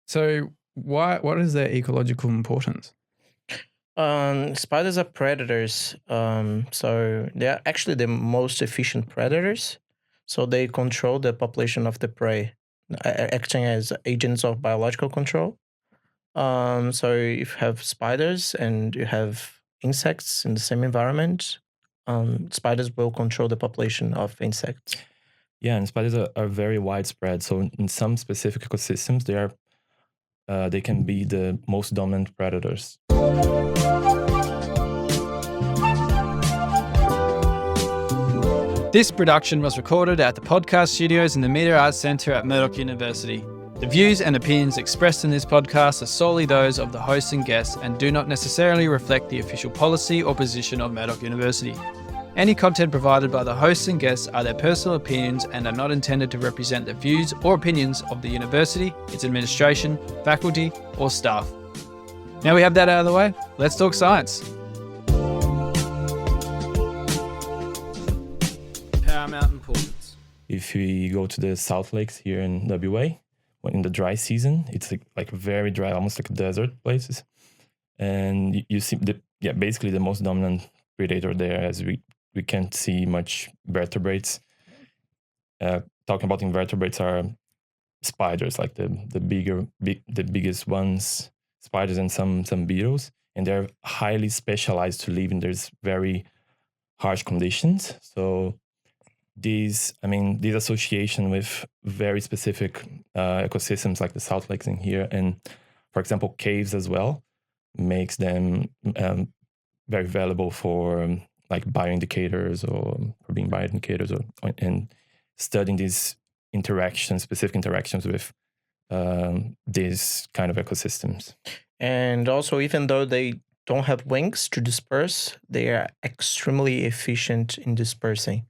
So what is their ecological importance? Spiders are predators. So they are actually the most efficient predators. So they control the population of the prey, acting as agents of biological control. So if you have spiders and you have insects in the same environment, spiders will control the population of insects. Yeah, and spiders are very widespread. So in some specific ecosystems, they can be the most dominant predators. This production was recorded at the podcast studios in the Media Arts Centre at Murdoch University. The views and opinions expressed in this podcast are solely those of the hosts and guests and do not necessarily reflect the official policy or position of Murdoch University. Any content provided by the hosts and guests are their personal opinions and are not intended to represent the views or opinions of the university, its administration, faculty, or staff. Now we have that out of the way, let's talk science. Paramount importance. If we go to the South Lakes here in WA, in the dry season, it's like very dry, almost like desert places. And you see basically the most dominant predator there, as we can't see much vertebrates. Talking about invertebrates are spiders, like the biggest ones, spiders and some beetles, and they're highly specialized to live in these very harsh conditions. So these association with very specific ecosystems like the South Lakes in here, and for example caves as well, makes them very valuable for like bioindicators or for being bioindicators and studying these specific interactions with these kind of ecosystems. And also, even though they don't have wings to disperse, they are extremely efficient in dispersing.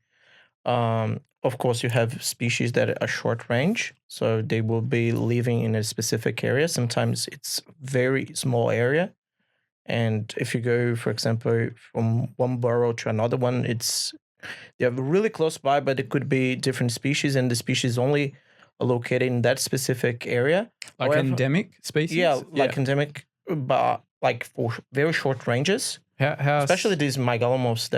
Of course, you have species that are short range, so they will be living in a specific area. Sometimes it's very small area. And if you go, for example, from one burrow to another one, they're really close by, but it could be different species, and the species only are located in that specific area. Like However, endemic species? Yeah, like endemic, but like for very short ranges. How Especially these megalomorphs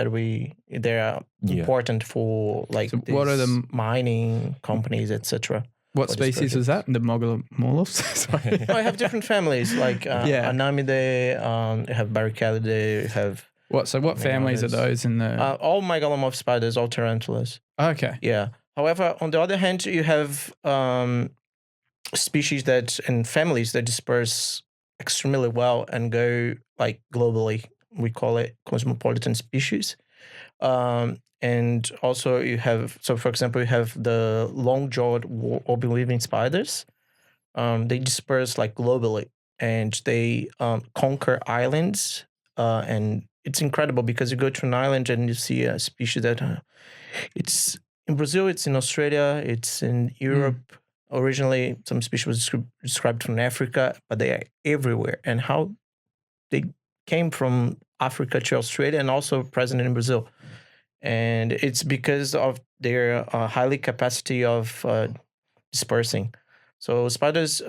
they are important for like So what are the mining companies, etc. What species is that? The megalomorphs? Sorry. I have different families like Anamidae, you have Barricadidae, you have What families are those in the all megalomorph spiders, all tarantulas. Okay. Yeah. However, on the other hand, you have species and families that disperse extremely well and go like globally. We call it cosmopolitan species. And also you have, so for example, you have the long-jawed orb-living spiders. They disperse like globally, and they conquer islands. And it's incredible because you go to an island and you see a species that it's in Brazil, it's in Australia, it's in Europe. Originally, some species was described from Africa, but they are everywhere. And how they came from Africa to Australia and also present in Brazil. And it's because of their highly capacity of dispersing. So spiders,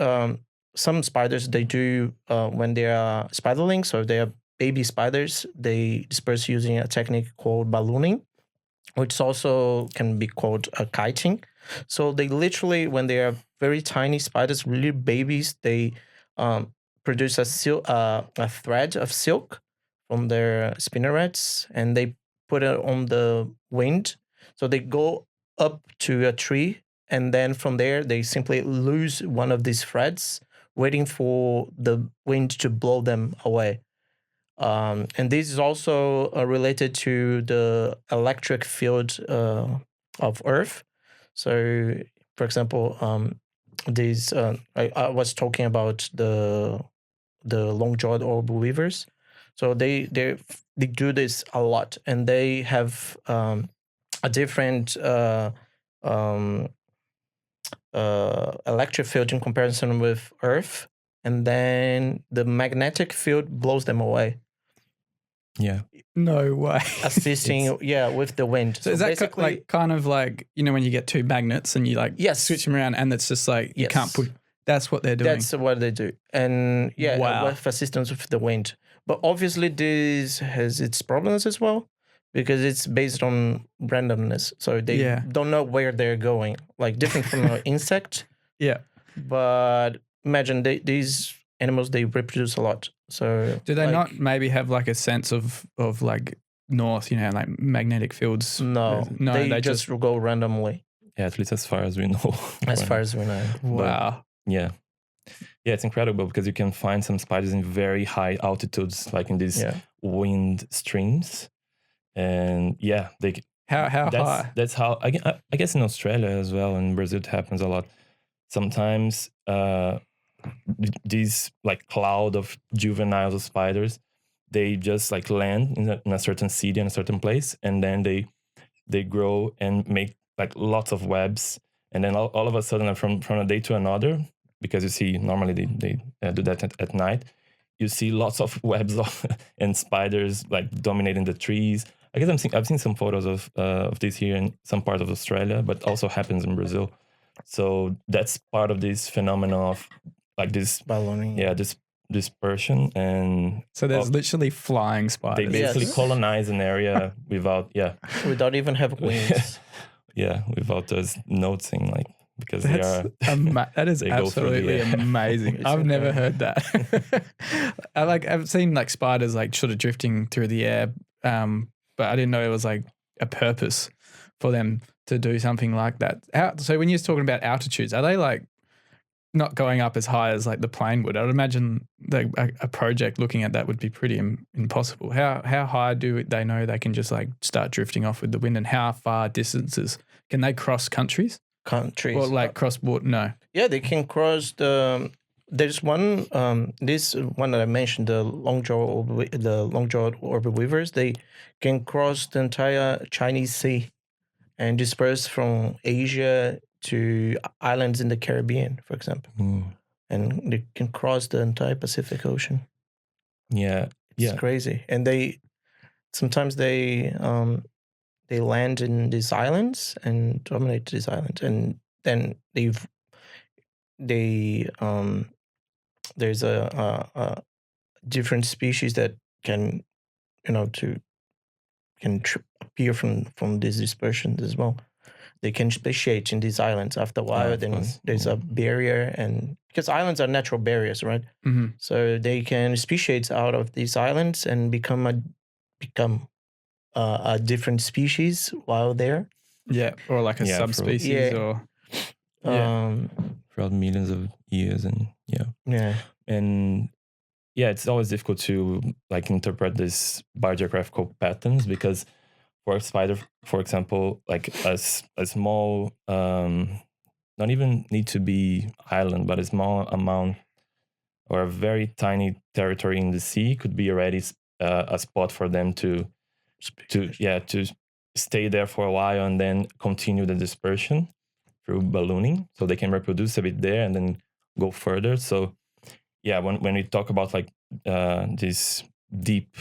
some spiders, they do, when they are spiderlings, so if they are baby spiders, they disperse using a technique called ballooning, which also can be called kiting. So they literally, when they are very tiny spiders, really babies, they produce a thread of silk from their spinnerets, and they put it on the wind. So they go up to a tree, and then from there they simply lose one of these threads, waiting for the wind to blow them away. And this is also related to the electric field of Earth. So, for example, I was talking about the long-jawed orb weavers. So they do this a lot, and they have a different electric field in comparison with Earth, and then the magnetic field blows them away. Yeah. No way. Assisting, with the wind. So is that kind of like, when you get two magnets and you switch them around, and it's just like you can't That's what they're doing. That's what they do. And Wow. with assistance with the wind. But obviously this has its problems as well because it's based on randomness. So they don't know where they're going, like different from an insect. Yeah. But imagine these animals, they reproduce a lot. So do they not maybe have like a sense of like north, like magnetic fields? No, they just go randomly. Yeah, at least as far as we know. As far as we know. Wow. Yeah, it's incredible because you can find some spiders in very high altitudes, like in these wind streams, and they. How high? That's how I guess in Australia as well, and Brazil it happens a lot. Sometimes these like cloud of juvenile spiders, they just like land in a certain city in a certain place, and then they grow and make like lots of webs, and then all of a sudden from a day to another, because you see normally they do that at night, you see lots of webs and spiders like dominating the trees. I guess I've seen some photos of this here in some part of Australia, but also happens in Brazil. So that's part of this phenomenon of like this ballooning. Yeah, this dispersion. And so there's literally flying spiders. They basically colonize an area without without even having wings. Without us noticing, like, because that is absolutely amazing. I've never heard that. I've seen like spiders like sort of drifting through the air, but I didn't know it was like a purpose for them to do something like that. So when you're talking about altitudes, are they like not going up as high as like the plane would? I'd imagine a project looking at that would be pretty impossible. How high do they know they can just like start drifting off with the wind, and how far distances can they cross countries? Or like cross border? No. Yeah, they can cross the. There's one. This one that I mentioned, the long-jawed orby weavers. They can cross the entire Chinese Sea and disperse from Asia to islands in the Caribbean, for example. And they can cross the entire Pacific Ocean. It's crazy. And sometimes they land in these islands and dominate these islands, and then there's a different species that can appear from these dispersions as well. They can speciate in these islands after a while. Then there's a barrier, and because islands are natural barriers, right? Mm-hmm. So they can speciate out of these islands and become a different species while there. Yeah, or like a subspecies, throughout millions of years, and and it's always difficult to like interpret these biogeographical patterns, because for a spider, for example, like a small, not even need to be island, but a small amount or a very tiny territory in the sea could be already a spot for them to stay there for a while and then continue the dispersion through ballooning, so they can reproduce a bit there and then go further. So when we talk about like this deep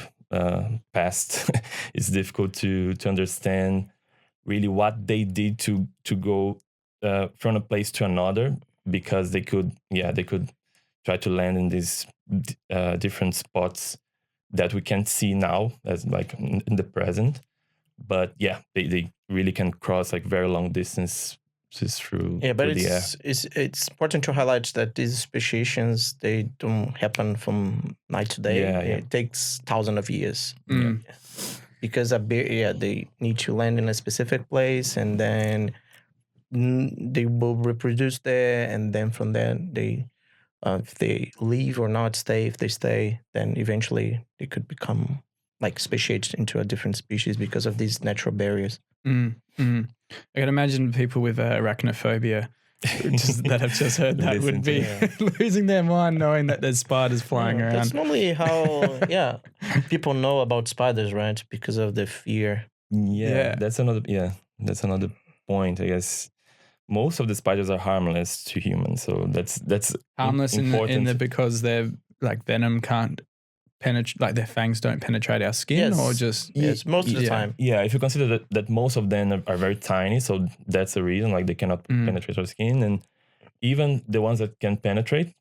past, it's difficult to understand really what they did to go from a place to another, because they could try to land in these different spots that we can't see now as like in the present, but they really can cross like very long distances through the air. It's important to highlight that these speciations, they don't happen from night to day. It takes thousands of years. Because they need to land in a specific place, and then they will reproduce there, and then from there they if they leave or not stay. If they stay, then eventually they could become like speciated into a different species because of these natural barriers. I can imagine people with arachnophobia that have just heard that would be losing their mind knowing that there's spiders flying around. That's normally how people know about spiders, right? Because of the fear. That's another point, I guess. Most of the spiders are harmless to humans, so that's harmless important. Because their like venom can't penetrate, like their fangs don't penetrate our skin, or just most of the time. If you consider that most of them are very tiny, so that's the reason, like they cannot penetrate our skin, and even the ones that can penetrate,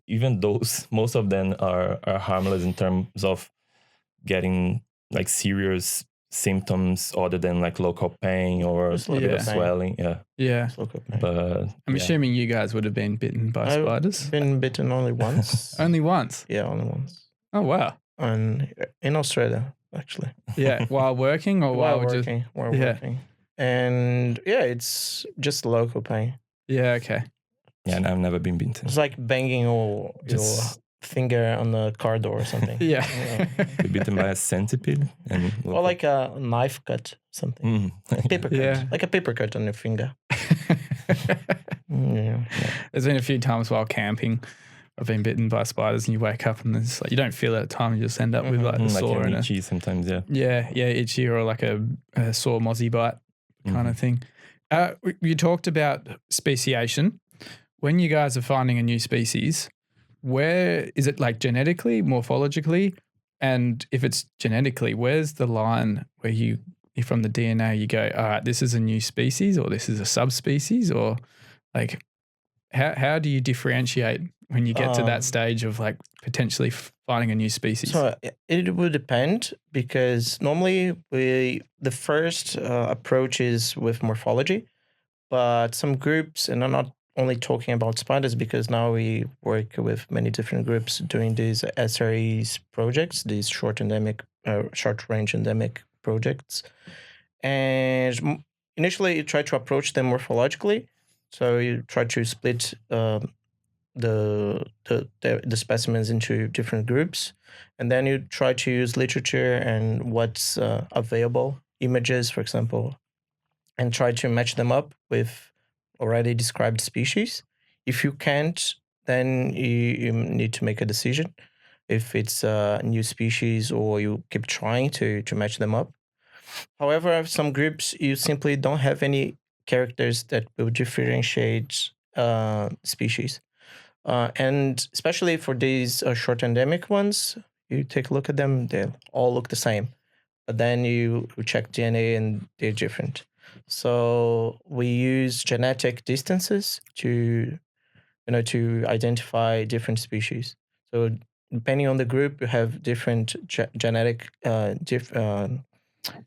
even those, most of them are harmless in terms of getting like serious symptoms other than like local pain or Just a bit of local pain. swelling. Yeah. Yeah. It's local pain. But I'm yeah. assuming you guys would have been bitten by I've spiders. been bitten only once. Only once. Yeah, only once. Oh wow. And in Australia, actually. Yeah, while working or while working. While yeah. working. And yeah, it's just local pain. Yeah, okay. Yeah, and I've never been bitten. It's like banging your finger on the car door or something. Yeah. Be bitten by a centipede and Or like a knife cut, something. A paper cut. Yeah. Like a paper cut on your finger. Yeah. There's been a few times while camping I've been bitten by spiders and you wake up and it's like you don't feel it at the time, you just end up with like a like sore and itchy sometimes, yeah. yeah, itchy or like a sore mozzie bite kind of thing. You talked about speciation. When you guys are finding a new species, where is it, like genetically, morphologically? And if it's genetically, where's the line where you from the DNA you go, all right, this is a new species or this is a subspecies, or like how do you differentiate when you get to that stage of like potentially finding a new species? So it would depend, because normally the first approach is with morphology, but some groups, and I'm not only talking about spiders because now we work with many different groups doing these SREs projects, these short-range endemic projects. And initially you try to approach them morphologically. So you try to split the specimens into different groups, and then you try to use literature and what's available, images, for example, and try to match them up with already described species. If you can't, then you need to make a decision if it's a new species or you keep trying to match them up. However, some groups, you simply don't have any characters that will differentiate species. And especially for these short endemic ones, you take a look at them, they all look the same. But then you check DNA and they're different. So we use genetic distances to identify different species. So depending on the group, you have different genetic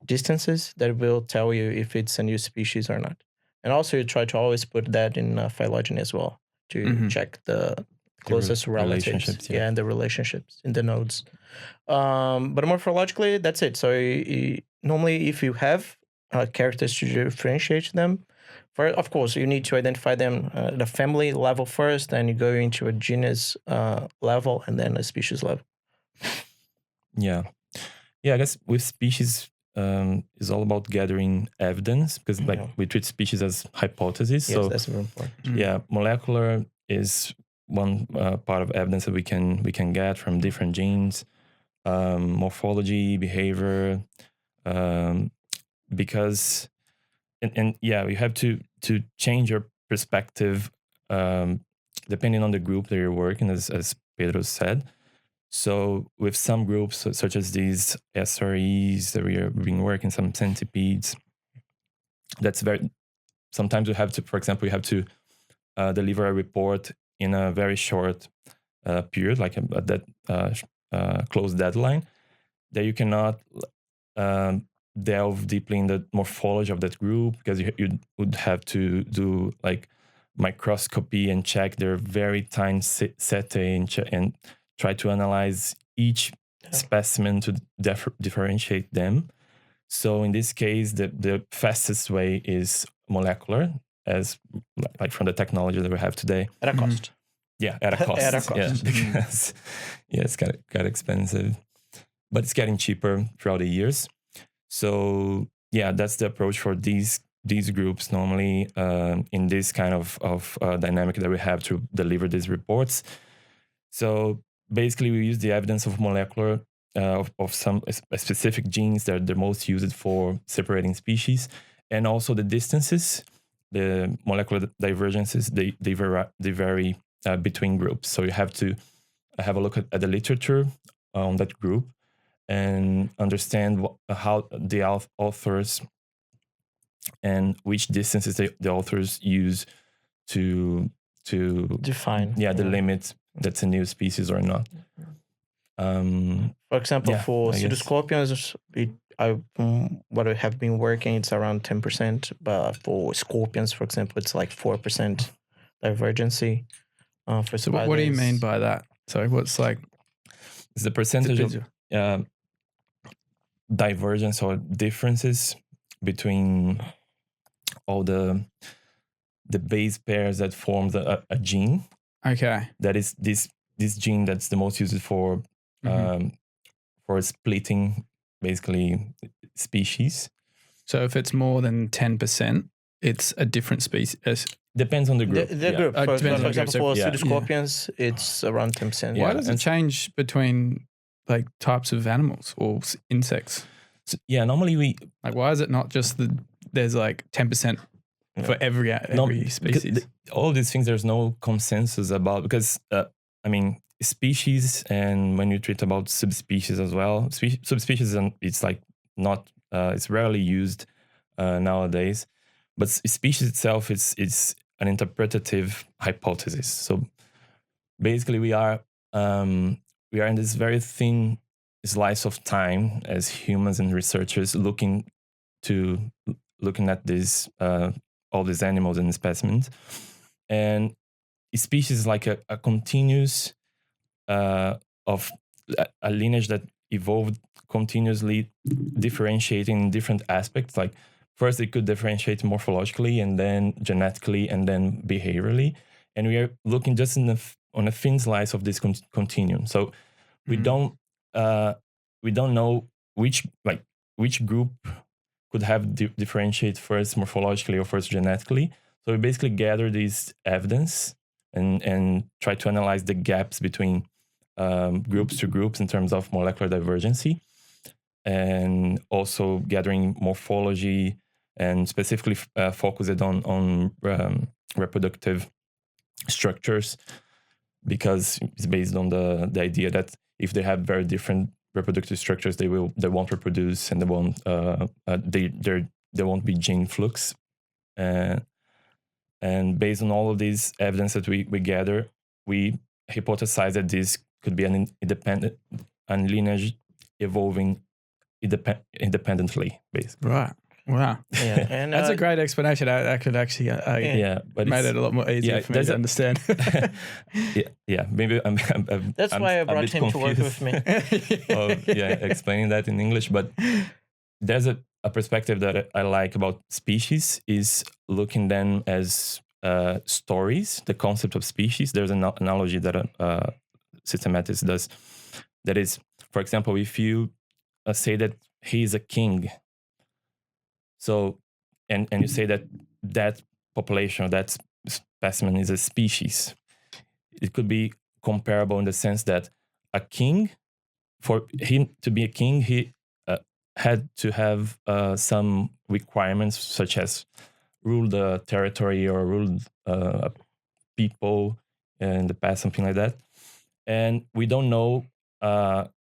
distances that will tell you if it's a new species or not. And also you try to always put that in phylogeny as well to check the closest relatives. And the relationships in the nodes. But morphologically, that's it. So normally if you have characters to differentiate them, of course, you need to identify them at the family level first, then you go into a genus level and then a species level. Yeah, I guess with species, is all about gathering evidence, because like we treat species as hypotheses. Yes, so that's very important. Yeah, molecular is one part of evidence that we can get from different genes, morphology, behavior, because and you have to change your perspective depending on the group that you're working, as Pedro said. So with some groups, such as these SREs that we've been working, some centipedes, sometimes you have to, for example, you have to deliver a report in a very short period, like that close deadline, that you cannot delve deeply in the morphology of that group, because you would have to do like microscopy and check their very tiny setae and try to analyze each specimen to differentiate them. So in this case, the fastest way is molecular, as like from the technology that we have today. At a cost. Yeah, at a cost. At a cost. Yeah, because it's got expensive, but it's getting cheaper throughout the years. So yeah, that's the approach for these groups normally in this kind of dynamic that we have to deliver these reports. So basically, we use the evidence of molecular of some specific genes that are the most used for separating species, and also the distances, the molecular divergences. They vary between groups. So you have to have a look at the literature on that group and understand how the authors and which distances the authors use to to define. the limit that's a new species or not. For example, for I guess. pseudoscorpions, what I have been working, it's around 10%, but for scorpions, for example, it's like 4% divergency. For So what do you mean spiders- by that? So what's like It's the percentage of divergence or differences between all the base pairs that form a gene. Okay. That is this gene that's the most used for splitting basically species. So if it's more than 10%, it's a different species. Depends on the group. The group. For depends on the example, group. for Yeah. pseudoscorpions, it's around 10%. Why does it change between like types of animals or insects? So, normally we Like, why is it not just there's like 10% for every species? All these things there's no consensus about, because species, and when you treat about subspecies as well, subspecies, and it's like not it's rarely used nowadays, but species itself is an interpretative hypothesis. So basically we are in this very thin slice of time as humans and researchers looking at this all these animals and specimens, and species is like a continuous of a lineage that evolved continuously, differentiating in different aspects. Like first it could differentiate morphologically, and then genetically, and then behaviorally, and we are looking just on a thin slice of this continuum. So we don't know which group could have differentiate first morphologically or first genetically. So we basically gather this evidence and try to analyze the gaps between groups to groups in terms of molecular divergency, and also gathering morphology and specifically focused on reproductive structures, because it's based on the idea that if they have very different reproductive structures, they won't reproduce, and there won't be gene flux. And based on all of these evidence that we gather, we hypothesize that this could be an independent lineage evolving independently, basically. Right. Wow. Yeah, and That's a great explanation. I could actually but made it a lot more easier for me to understand. Maybe I'm that's why I brought bit him to work with me. Explaining that in English. But there's a perspective that I like about species, is looking then as stories, the concept of species. There's an analogy that Systematics does. That is, for example, if you say that he is a king, so and you say that population or that specimen is a species, it could be comparable in the sense that a king, for him to be a king, he had to have some requirements, such as rule the territory or rule people in the past, something like that. And we don't know,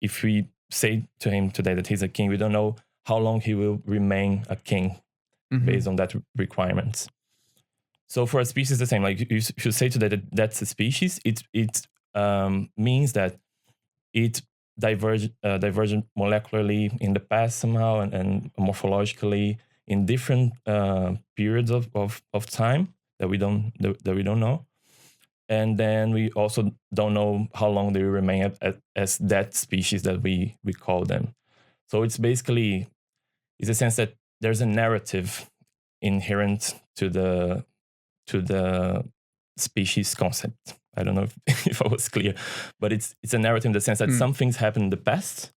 if we say to him today that he's a king, we don't know how long he will remain a king based on that requirements. So for a species, the same. Like you should say today that that's a species. It means that it diverged molecularly in the past somehow, and morphologically in different periods of time that we don't know. And then we also don't know how long they will remain as that species that we call them. So it's basically, it's a sense that there's a narrative inherent to the species concept. I don't know if I was clear, but it's a narrative in the sense that some things happened in the past,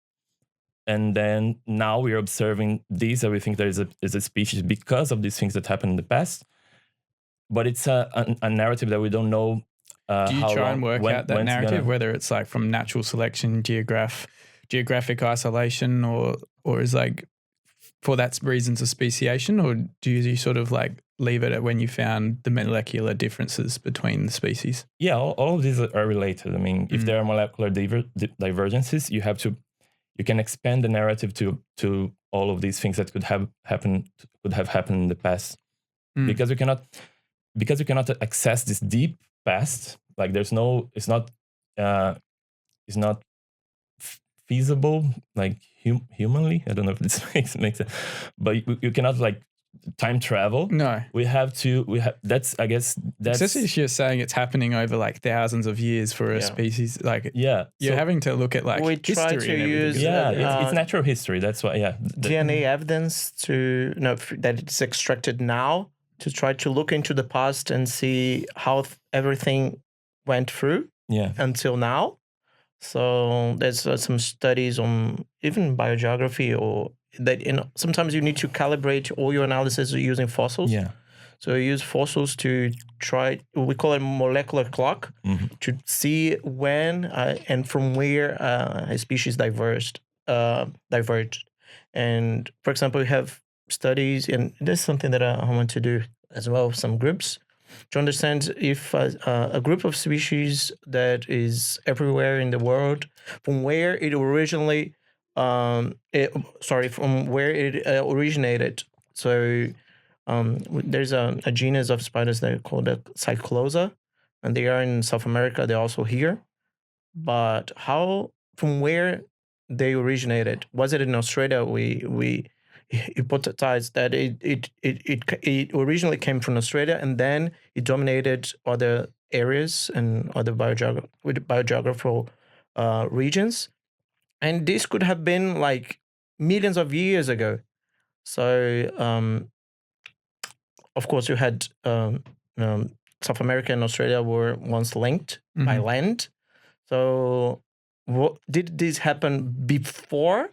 and then now we're observing these, and we think there is a species because of these things that happened in the past. But it's a narrative that we don't know. Do you try and work out that narrative, whether it's like from natural selection, geographic isolation, or is like for that reasons of speciation, or do you sort of like leave it at when you found the molecular differences between the species? Yeah, all of these are related. I mean, if there are molecular divergences, you can expand the narrative to all of these things that could have happened in the past, because we cannot access this deep past. Like it's not feasible, like humanly. I don't know if this makes sense, but you cannot like time travel. No. That's, I guess, that's especially if you're saying it's happening over like thousands of years for a species. Like, yeah, you're having to look at like we history try to and everything. use it's natural history. That's why, DNA evidence to that it's extracted now to try to look into the past and see how everything went through until now. So there's some studies on even biogeography, or that sometimes you need to calibrate all your analysis using fossils. Yeah. So you use fossils to try, we call it molecular clock, to see when and from where a species diverged. And for example, we have studies, and this is something that I want to do as well with some groups, to understand if a group of species that is everywhere in the world, from where it originally, from where it originated. So there's a genus of spiders that are called the Cyclosa, and they are in South America. They're also here. But from where they originated, was it in Australia? We hypothesized that it originally came from Australia, and then it dominated other areas and other biogeographical regions. And this could have been like millions of years ago. So, of course, you had South America and Australia were once linked by land. So, did this happen before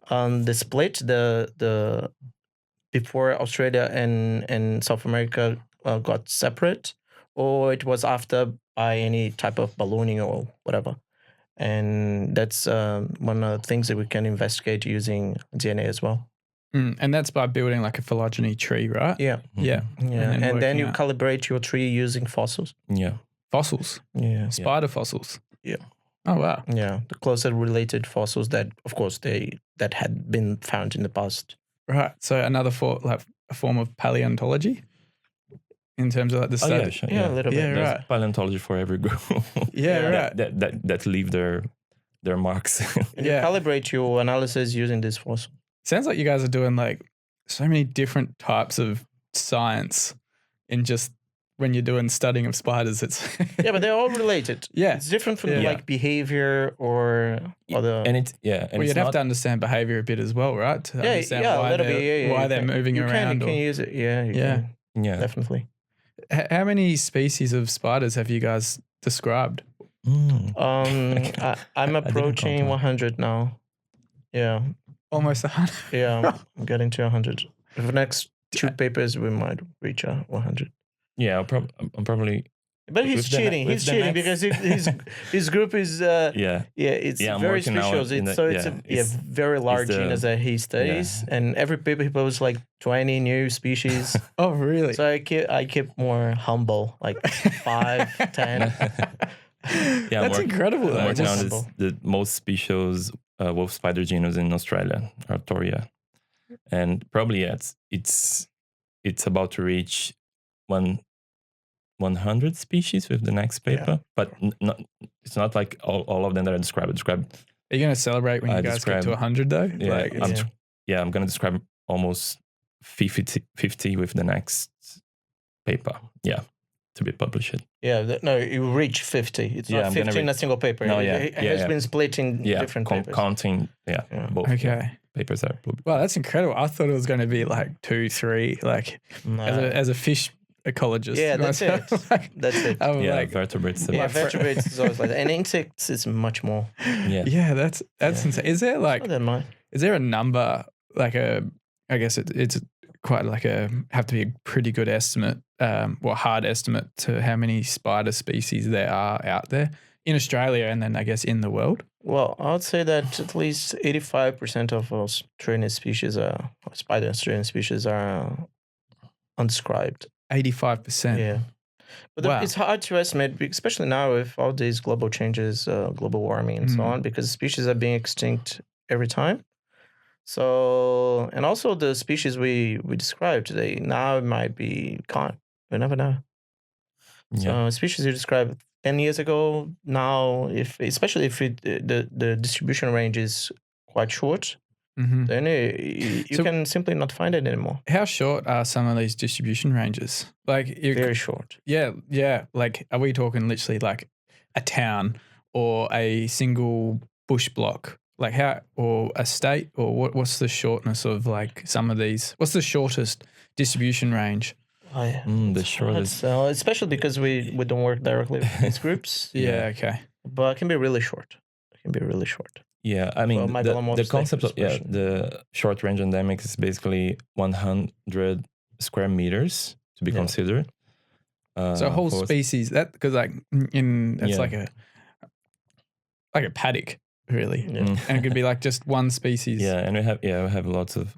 the split? The before Australia and South America got separate, or it was after by any type of ballooning or whatever? And that's one of the things that we can investigate using DNA as well. And that's by building like a phylogeny tree, right? Yeah. Yeah. And then you calibrate your tree using fossils. Yeah. Fossils. Yeah. Spider fossils. Yeah. Oh, wow. Yeah. The closer related fossils that, of course, that had been found in the past. Right. So another a form of paleontology in terms of like the study. Yeah, sure, a little bit. Yeah, There's right. paleontology for every group. Right. That leave their marks. And you calibrate your analysis using this fossil. Sounds like you guys are doing like so many different types of science in just when you're doing studying of spiders. It's yeah, but they're all related. Yeah. It's different from like behavior or other. And it's well, you'd have to understand behavior a bit as well, right? To understand why they're moving around. You can use it. Yeah. You can. Definitely. How many species of spiders have you guys described? I'm approaching 100 now. Yeah. Almost 100. Yeah, I'm getting to 100. For the next 2 papers, we might reach 100. Yeah, I'm probably. But he's cheating. He's cheating because his group is it's very special. It's a very large genus that he studies, and every paper he posts like 20 new species. Oh, really? So I keep more humble, like 5, 10. That's incredible. I'm working on the most species wolf spider genus in Australia, Artoria, and probably it's about to reach 100 species with the next paper, but it's not like all of them that are described. Are you going to celebrate when you guys get to 100 though? Yeah, I'm going to describe almost 50 with the next paper. Yeah. To be published. Yeah, no, you reach 50. It's not 50 in a single paper. No, it has been split in different papers. Counting, both. Okay. Papers are published. Wow, that's incredible. I thought it was going to be like 2, 3, like as a fish ecologist. Yeah, that's it. That's it. Vertebrates. Yeah, vertebrates is always like that. And insects is much more. Yeah, that's insane. Is there is there a number, like I guess it's quite like have to be a pretty good estimate, hard estimate to how many spider species there are out there in Australia and then I guess in the world? Well, I would say that at least 85% of Australian species spider Australian species are undescribed. 85%. Yeah. But it's hard to estimate, especially now with all these global changes, global warming and so on, because species are being extinct every time. So, and also the species we described today now might be gone. We never know. So species you described 10 years ago, now, especially if the distribution range is quite short, then you can simply not find it anymore. How short are some of these distribution ranges? Like Very short. Yeah. Like, are we talking literally like a town or a single bush block? Like or a state, or what's the shortness of like some of these? What's the shortest distribution range? The shortest, especially because we don't work directly with these groups. Okay. But it can be really short. Yeah, I mean, the concept of the short range endemics is basically 100 square meters to be considered. So a whole species, that because like it's like a paddock, really, and it could be like just one species. Yeah, and we have lots of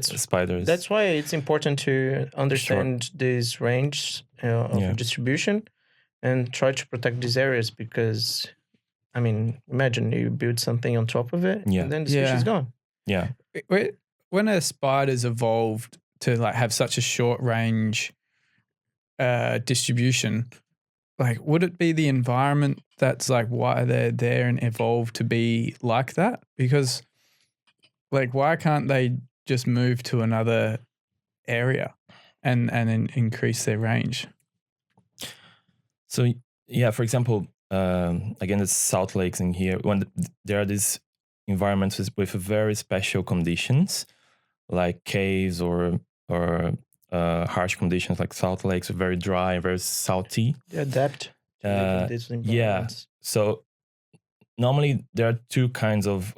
spiders. That's why it's important to understand this range of distribution and try to protect these areas, because I mean, imagine you build something on top of it, and then the species is gone. Yeah. When a spider's evolved to like have such a short range distribution, like, would it be the environment that's like why they're there and evolved to be like that? Because like, why can't they just move to another area and increase their range? So yeah, for example, again, the Salt Lakes in here, when there are these environments with very special conditions, like caves or harsh conditions like Salt Lakes, very dry, very salty. They adapt to live in these environments. So normally there are two kinds of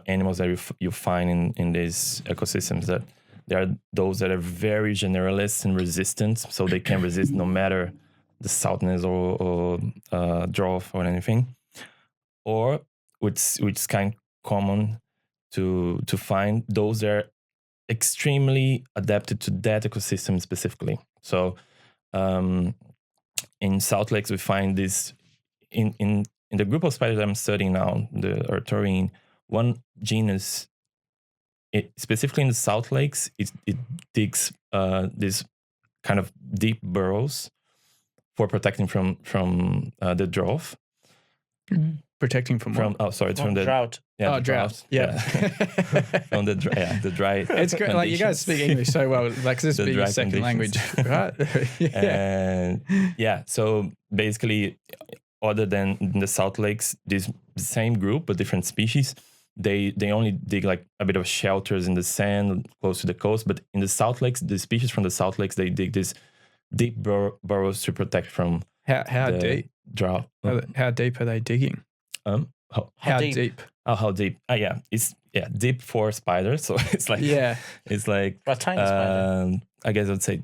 animals that you find in these ecosystems. That there are those that are very generalists and resistant, so they can resist no matter the saltness or drought or anything, or which is kind of common to find those that are extremely adapted to that ecosystem specifically. So in Salt Lakes, we find this in the group of spiders that I'm studying now, the Arcturine, one genus, specifically in the Salt Lakes, it digs these kind of deep burrows for protecting from the drought. Protecting from what? From the drought. Yeah, drought. Yeah. From the dry. It's great. Like, you guys speak English so well. Like, this is your second language, right? And so basically, other than in the Salt Lakes, this same group but different species, they only dig like a bit of shelters in the sand close to the coast. But in the Salt Lakes, the species from the Salt Lakes, they dig these deep burrows to protect from how deep drought. How deep are they digging? How deep? How deep? It's deep for spiders. So it's like it's like a tiny spider. I guess I'd say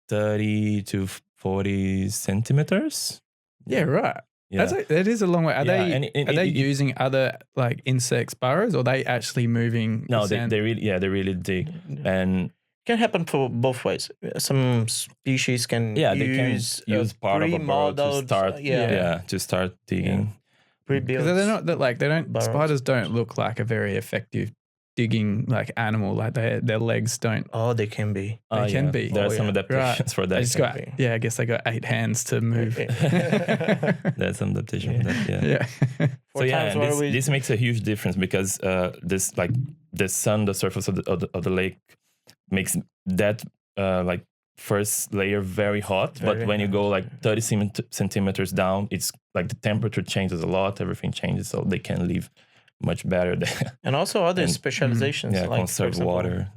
30 to 40 centimeters. Yeah, right. Yeah. That is a long way. Are they using other like insects burrows, or are they actually moving? No, they really dig, and can happen for both ways. Some species can use part of a burrow to start to start digging. Because they're not that like they don't. Burrows. Spiders don't look like a very effective digging like animal. Like their legs don't. Oh, they can be. They can be. There are some adaptations for that. I guess they got 8 hands to move. There's some adaptation for that. Yeah. So this makes a huge difference because this like the sun, the surface of the lake makes that like first layer very hot, but when you go like 30 centimeters down, it's like the temperature changes a lot, everything changes, so they can live much better there. And also other specializations like conserve water.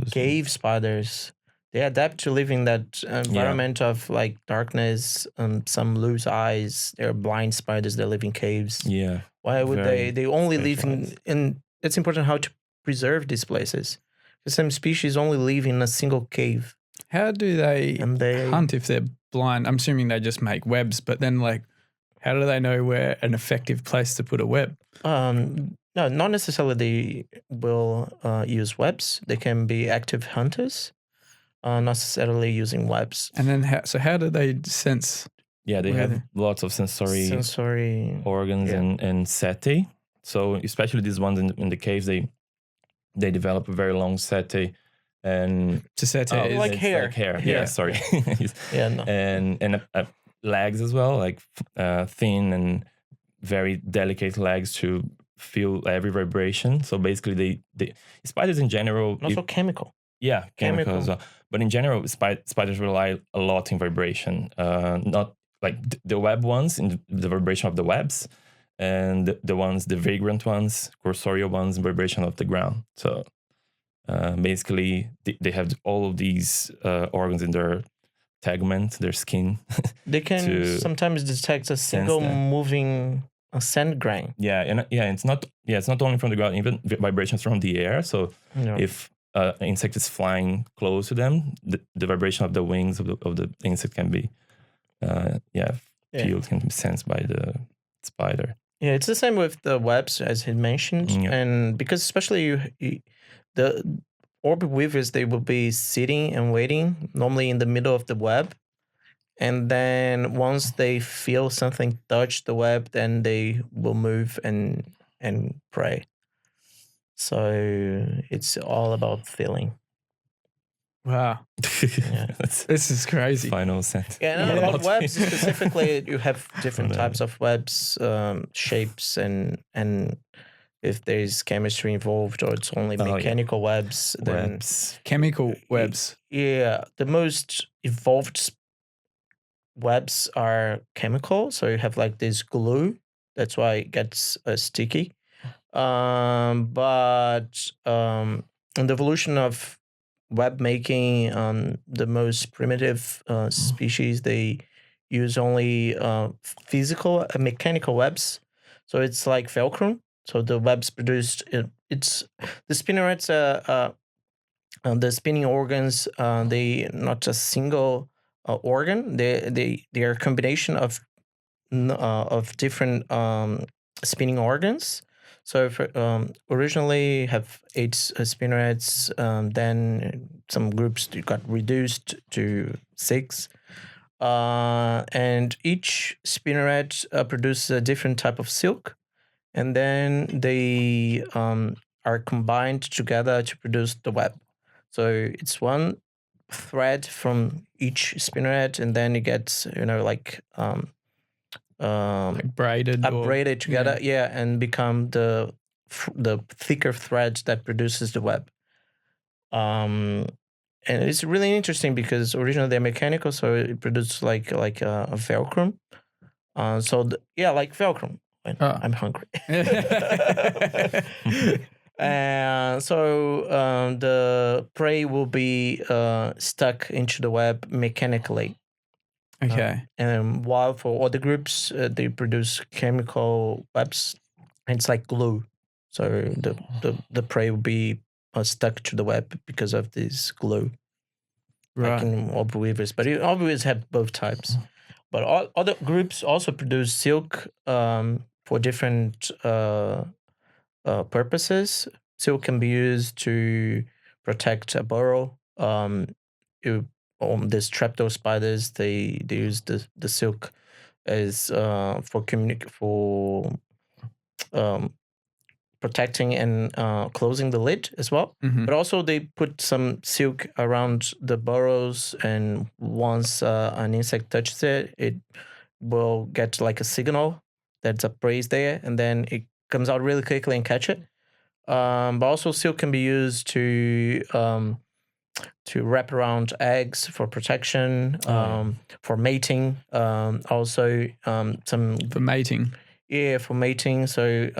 Cave spiders, they adapt to live in that environment of like darkness and some loose eyes. They're blind spiders that live in caves. Yeah. Why would they only live in it's important how to preserve these places. Some species only live in a single cave. How do they hunt if they're blind? I'm assuming they just make webs, but then like, how do they know where an effective place to put a web? No, not necessarily they will use webs. They can be active hunters, not necessarily using webs. And then how do they sense? Yeah, they have lots of sensory organs and setae. So especially these ones in the caves, they develop a very long setae. And like hair. Yeah, sorry. Yeah, no. And legs as well, like thin and very delicate legs to feel every vibration. So basically, they spiders in general, Also chemical. yeah, chemical as well. But in general, spiders rely a lot in vibration. Not like the web ones, in the vibration of the webs, and the vagrant ones, cursorial ones, vibration of the ground. So basically, they have all of these organs in their tegment, their skin. They can sometimes detect a single moving sand grain. Yeah, and it's not only from the ground, even vibrations from the air. So if an insect is flying close to them, the vibration of the wings of the insect can be feel, can be sensed by the spider. Yeah, it's the same with the webs, as he mentioned, and because especially the orb weavers, they will be sitting and waiting, normally in the middle of the web, and then once they feel something touch the web, then they will move and prey. So it's all about feeling. Wow. This is crazy. Final sentence. Yeah, about webs specifically, you have different types of webs, shapes, and if there's chemistry involved or it's only mechanical webs, then chemical webs. Yeah, the most evolved webs are chemical. So you have like this glue. That's why it gets sticky. But in the evolution of web making, the most primitive species, they use only physical and mechanical webs. So it's like Velcro. So the webs produced, it's the spinnerets, the spinning organs. They not a single organ. They are a combination of different spinning organs. So originally have 8 spinnerets, then some groups got reduced to 6. And each spinneret produces a different type of silk, and then they are combined together to produce the web. So it's one thread from each spinneret, and then it gets like braided together, and become the thicker thread that produces the web. And it's really interesting because originally they're mechanical, so it produces like a Velcro. Like Velcro. I'm hungry. So the prey will be stuck into the web mechanically. Okay. And while for other groups, they produce chemical webs. And it's like glue. So the prey will be stuck to the web because of this glue. Right. Like in orb weavers. But orb weavers have both types. But all other groups also produce silk for different purposes. Silk can be used to protect a burrow. The strepto spiders, they use the silk as for protecting and closing the lid as well. Mm-hmm. But also they put some silk around the burrows, and once an insect touches it, it will get like a signal that's a prey there, and then it comes out really quickly and catch it. But also silk can be used to wrap around eggs for protection, for mating. Also, some for mating. Yeah, for mating. So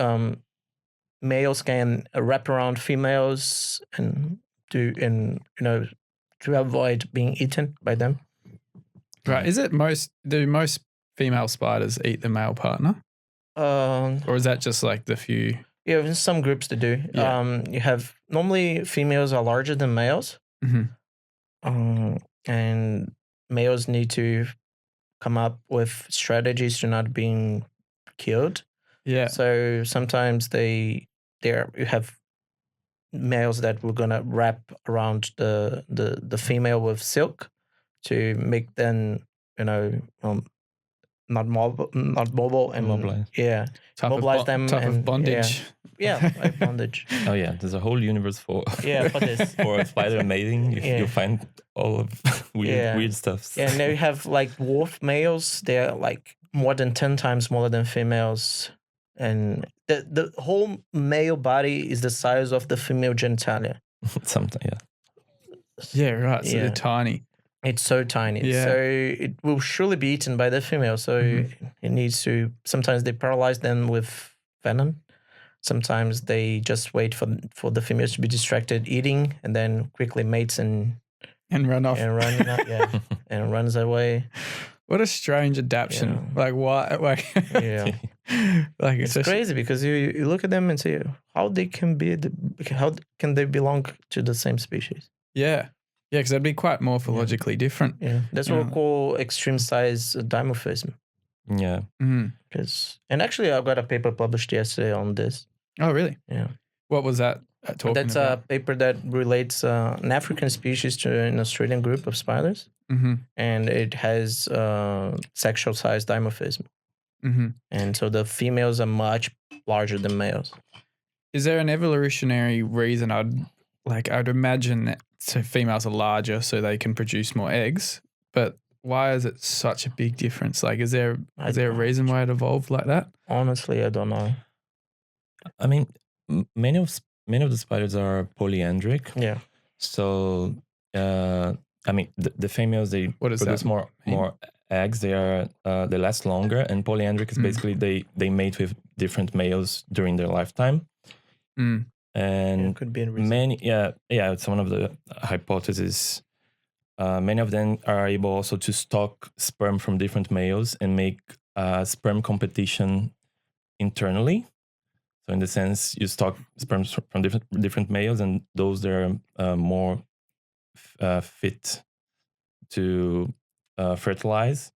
males can wrap around females and to avoid being eaten by them. Right. Do most female spiders eat the male partner? Or is that just like the few? Yeah, in some groups they do. Yeah. You have normally females are larger than males. Mm-hmm. And males need to come up with strategies to not being killed. Yeah. So sometimes you have males that we're gonna wrap around the female with silk to make them not mobile and Mobilize. mobilize them type and of bondage. like bondage. Oh yeah, there's a whole universe for For this. for a spider amazing. You find all of weird stuff. Yeah, and now you have like dwarf males. They're like more than 10 times smaller than females. And the whole male body is the size of the female genitalia. Something, yeah. Yeah, right. So they're tiny. It's so tiny. Yeah. So it will surely be eaten by the female. So it needs to, sometimes they paralyze them with venom. Sometimes they just wait for the females to be distracted eating and then quickly mates and run off. And runs away. What a strange adaptation. Like why? Like like it's crazy because you look at them and say how can they belong to the same species? Yeah. Yeah, because they'd be quite morphologically different. Yeah, that's what we call extreme size dimorphism. Yeah. And actually, I got a paper published yesterday on this. Oh, really? Yeah. What was that talking That's about? a paper that relates an African species to an Australian group of spiders. And it has sexual size dimorphism. And so the females are much larger than males. Is there an evolutionary reason? I'd imagine that females are larger so they can produce more eggs, but why is it such a big difference? Like, is there a reason why it evolved like that? Honestly, I don't know. I mean, many of the spiders are polyandric. Yeah. So, I mean, the females, they produce more eggs. They last longer, and polyandric is basically they mate with different males during their lifetime. And could be a reason. many, it's one of the hypotheses. Many of them are able also to stock sperm from different males and make sperm competition internally. So in the sense, you stock sperms from different males, and those that are more fit to fertilize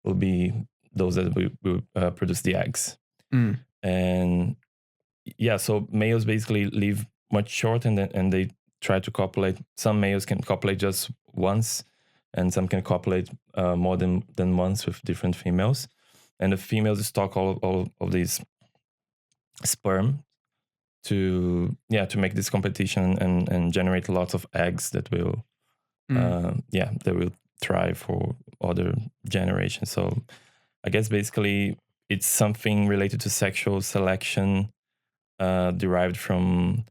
will be those that will produce the eggs. And so males basically live much shorter, and they try to copulate. Some males can copulate just once, and some can copulate more than once with different females. And the females stock all of these sperm to make this competition and generate lots of eggs that will thrive for other generations. So I guess basically it's something related to sexual selection derived from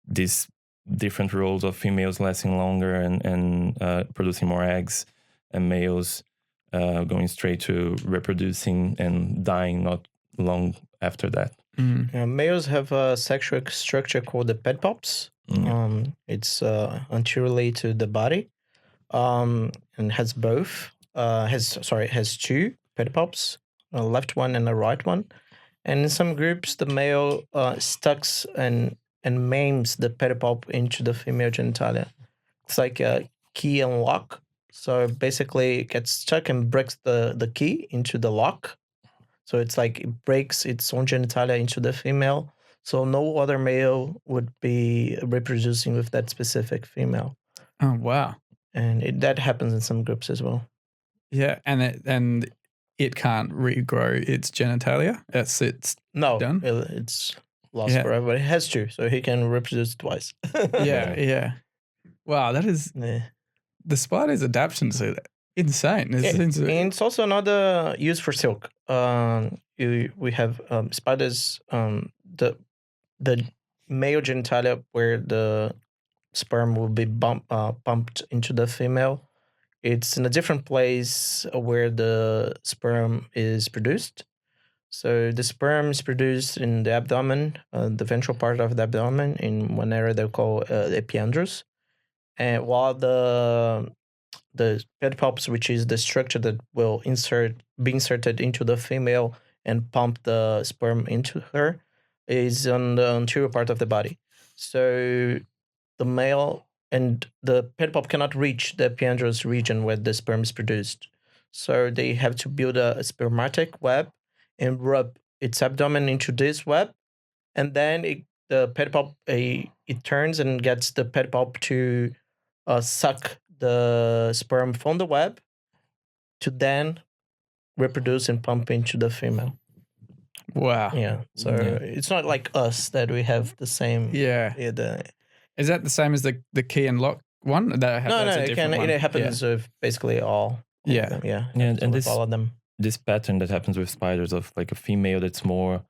these different roles of females lasting longer and producing more eggs, and males going straight to reproducing and dying not long after that. Males have a sexual structure called the pedipalps. It's anteriorly to the body, and has both. Has two pedipalps, a left one and a right one. And in some groups, the male stucks and maims the pedipalp into the female genitalia. It's like a key and lock. So basically, it gets stuck and breaks the key into the lock. So it's like it breaks its own genitalia into the female. So no other male would be reproducing with that specific female. Oh, wow. And that happens in some groups as well. Yeah, and it can't regrow its genitalia. It's done. It's lost forever. But it has to, so he can reproduce twice. Yeah. Wow, that is the spider's adaptations are insane. And it's also another use for silk. We have spiders. The male genitalia where the sperm will be pumped into the female. It's in a different place where the sperm is produced. So the sperm is produced in the abdomen, the ventral part of the abdomen, in one area they call the epiandros. And while the pedipalps, which is the structure that will be inserted into the female and pump the sperm into her, is on the anterior part of the body. So the male and the pedipalp cannot reach the epiandros region where the sperm is produced. So they have to build a spermatic web and rub its abdomen into this web. And then the pedipalp, it turns and gets the pedipalp to suck the sperm from the web to then reproduce and pump into the female. Wow. Yeah. So it's not like us that we have the same. Yeah. Is that the same as the key and lock one? No, That's a different one. it happens with basically all of them. Yeah. And with this all of them. This pattern that happens with spiders of like a female that's more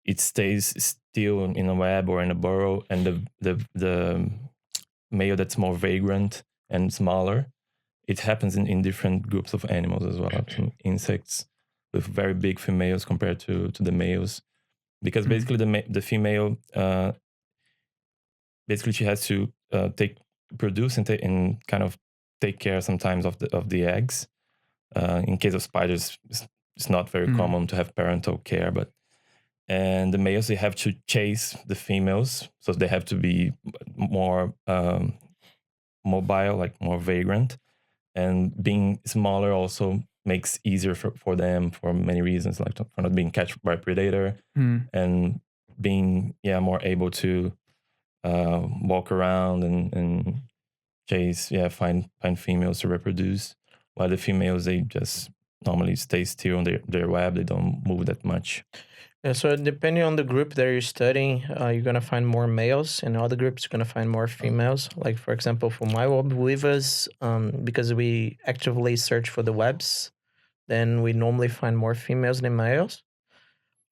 it stays still in a web or in a burrow, and the male that's more vagrant and smaller, it happens in different groups of animals as well. Some insects with very big females compared to the males, because basically the female basically she has to produce and kind of take care sometimes of the eggs. In case of spiders, it's not very common to have parental care, and the males, they have to chase the females, so they have to be more mobile, like more vagrant, and being smaller also makes easier for them for many reasons, like for not being catched by a predator and being more able to walk around and chase, find females to reproduce, while the females, they just normally stay still on their web. They don't move that much. Yeah, so depending on the group that you're studying, you're going to find more males, and other groups you're going to find more females. Like, for example, for my web weavers, because we actively search for the webs, then we normally find more females than males.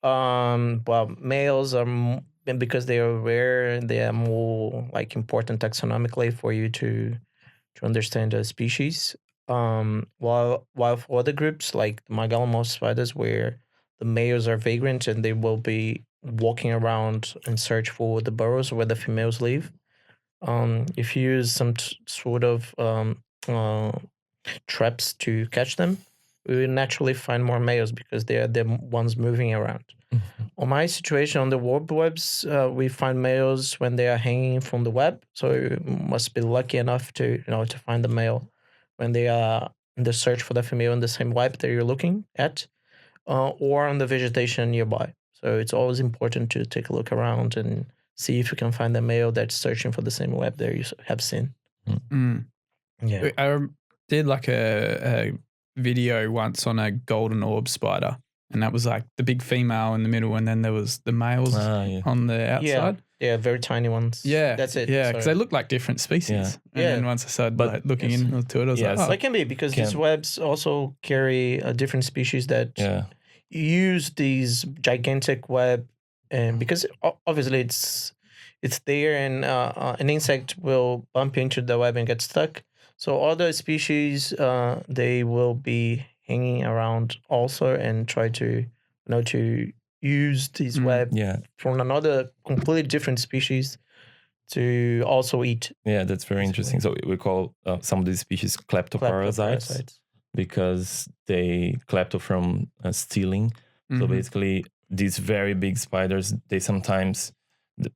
Well, males are, because they are rare, they are more like important taxonomically for you to understand the species. While for other groups like the Magalhamoth spiders, where the males are vagrant and they will be walking around and search for the burrows where the females live. If you use some sort of traps to catch them, we will naturally find more males because they are the ones moving around. On my situation on the warp webs, we find males when they are hanging from the web. So you must be lucky enough to find the male when they are in the search for the female in the same web that you're looking at, or on the vegetation nearby. So it's always important to take a look around and see if you can find the male that's searching for the same web that you have seen. Yeah, I did like a video once on a golden orb spider, and that was like the big female in the middle, and then there was the males on the outside. Yeah, very tiny ones. Yeah, that's it. Yeah, because they look like different species. And then once I started looking into it, I was like, it can be because these webs also carry a different species that use these gigantic web, and because obviously it's there, and an insect will bump into the web and get stuck. So other species, they will be hanging around also and try to to use this web from another completely different species to also eat. Yeah, that's very interesting. So we call some of these species kleptoparasites because they klepto from stealing. So basically, these very big spiders, they sometimes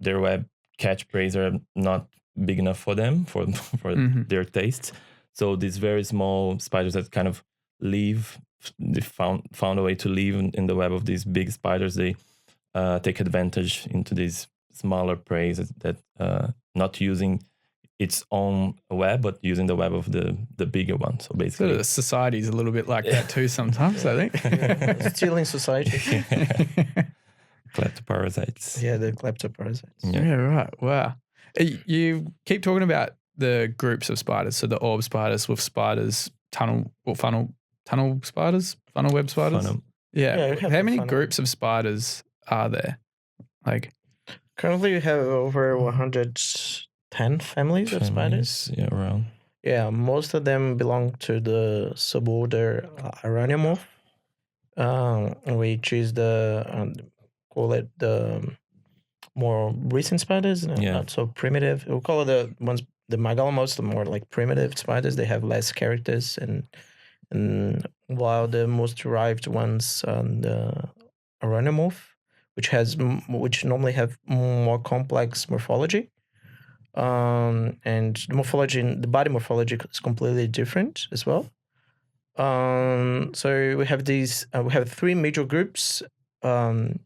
their web catch preys are not big enough for them for their taste. So these very small spiders that kind of they found a way to live in the web of these big spiders. They take advantage into these smaller prey that not using its own web, but using the web of the bigger one. So basically, the society's a little bit like that too sometimes, I think. Stealing society. Kleptoparasites. Yeah, the kleptoparasites. Yeah, right. Wow. You keep talking about the groups of spiders. So the orb spiders with spiders, funnel spiders, funnel web spiders. Yeah. How many groups of spiders are there? Like currently, we have over 110 families of spiders. Yeah, around. Yeah, most of them belong to the suborder Arachnid, which is call it the more recent spiders, not so primitive. We'll call it the Magalhamoth, the more like primitive spiders. They have less characters, and while the most derived ones, the Arachnid, which normally have more complex morphology, and the body morphology is completely different as well. So we have we have three major groups, and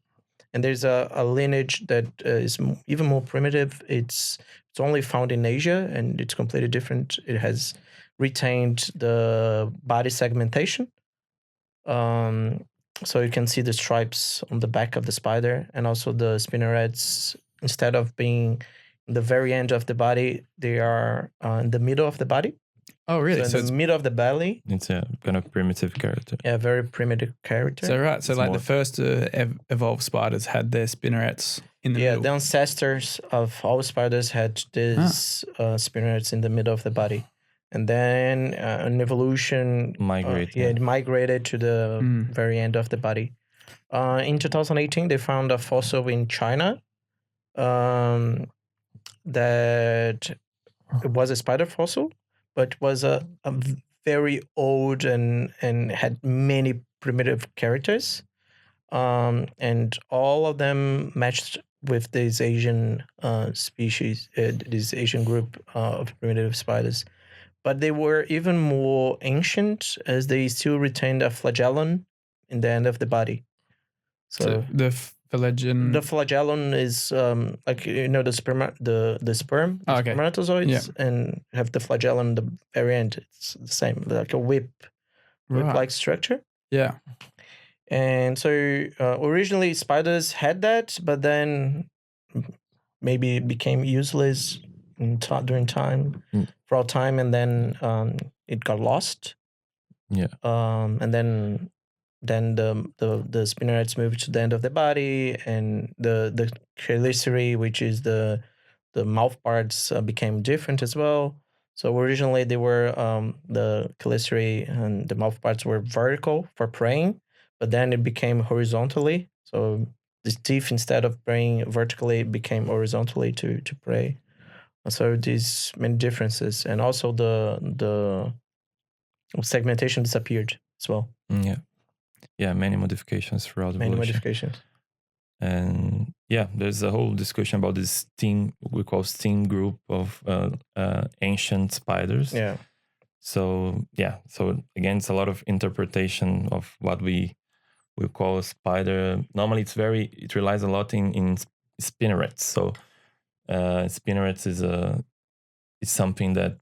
there's a lineage that is even more primitive. It's only found in Asia, and it's completely different. It has retained the body segmentation. So you can see the stripes on the back of the spider, and also the spinnerets, instead of being in the very end of the body, they are in the middle of the body. Oh, really? So in the middle of the belly. It's a kind of primitive character. Yeah, very primitive character. So right, so It's like more- the first evolved spiders had their spinnerets in the middle. The ancestors of all spiders had these spinnerets in the middle of the body. And then an evolution it migrated to the very end of the body. In 2018, they found a fossil in China that it was a spider fossil, but was a very old and had many primitive characters. And all of them matched with this Asian species, this Asian group of primitive spiders. But they were even more ancient, as they still retained a flagellum in the end of the body. So the flagellum. The flagellum is like, you know, the sperm, the spermatozoids, and have the flagellum in the very end. It's the same, like a whip-like structure. Yeah. And so originally spiders had that, but then maybe it became useless during time, for all time, and then it got lost. Yeah. And then the spinnerets moved to the end of the body, and the chelicerae, which is the mouth parts, became different as well. So originally they were the chelicerae and the mouth parts were vertical for preying, but then it became horizontally. So the teeth, instead of preying vertically, became horizontally to prey. So these many differences, and also the segmentation disappeared as well. Many modifications throughout evolution. Many modifications. And there's a whole discussion about this we call steam group of ancient spiders. Yeah. So again, it's a lot of interpretation of what we call a spider. Normally it relies a lot in spinnerets. So spinnerets is something that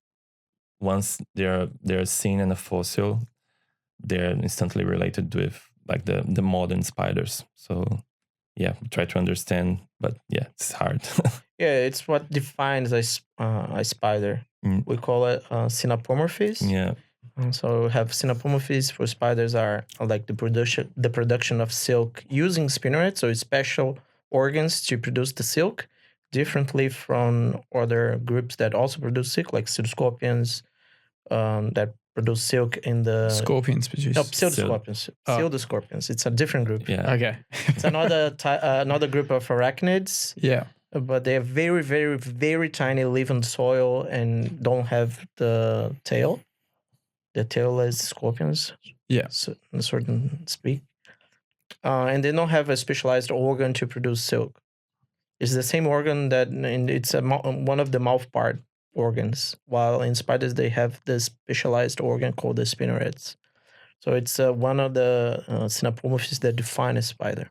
once they're seen in a fossil, they're instantly related with like the modern spiders. So we try to understand, but it's hard. It's what defines a spider. We call it synapomorphies. Yeah. And so we have synapomorphies for spiders are like the production of silk using spinnerets, so it's special organs to produce the silk, differently from other groups that also produce silk, like pseudoscorpions, that produce silk in the... Scorpions produce... No, pseudoscorpions. Pseudoscorpions. It's a different group. Yeah. Okay. It's another group of arachnids. Yeah. But they're very, very, very tiny, live in soil, and don't have the tail. The tailless scorpions. Yeah. So, in a certain speak. And they don't have a specialized organ to produce silk. It's the same organ it's one of the mouth part organs, while in spiders they have the specialized organ called the spinnerets. So it's one of the synapomorphies that define a spider.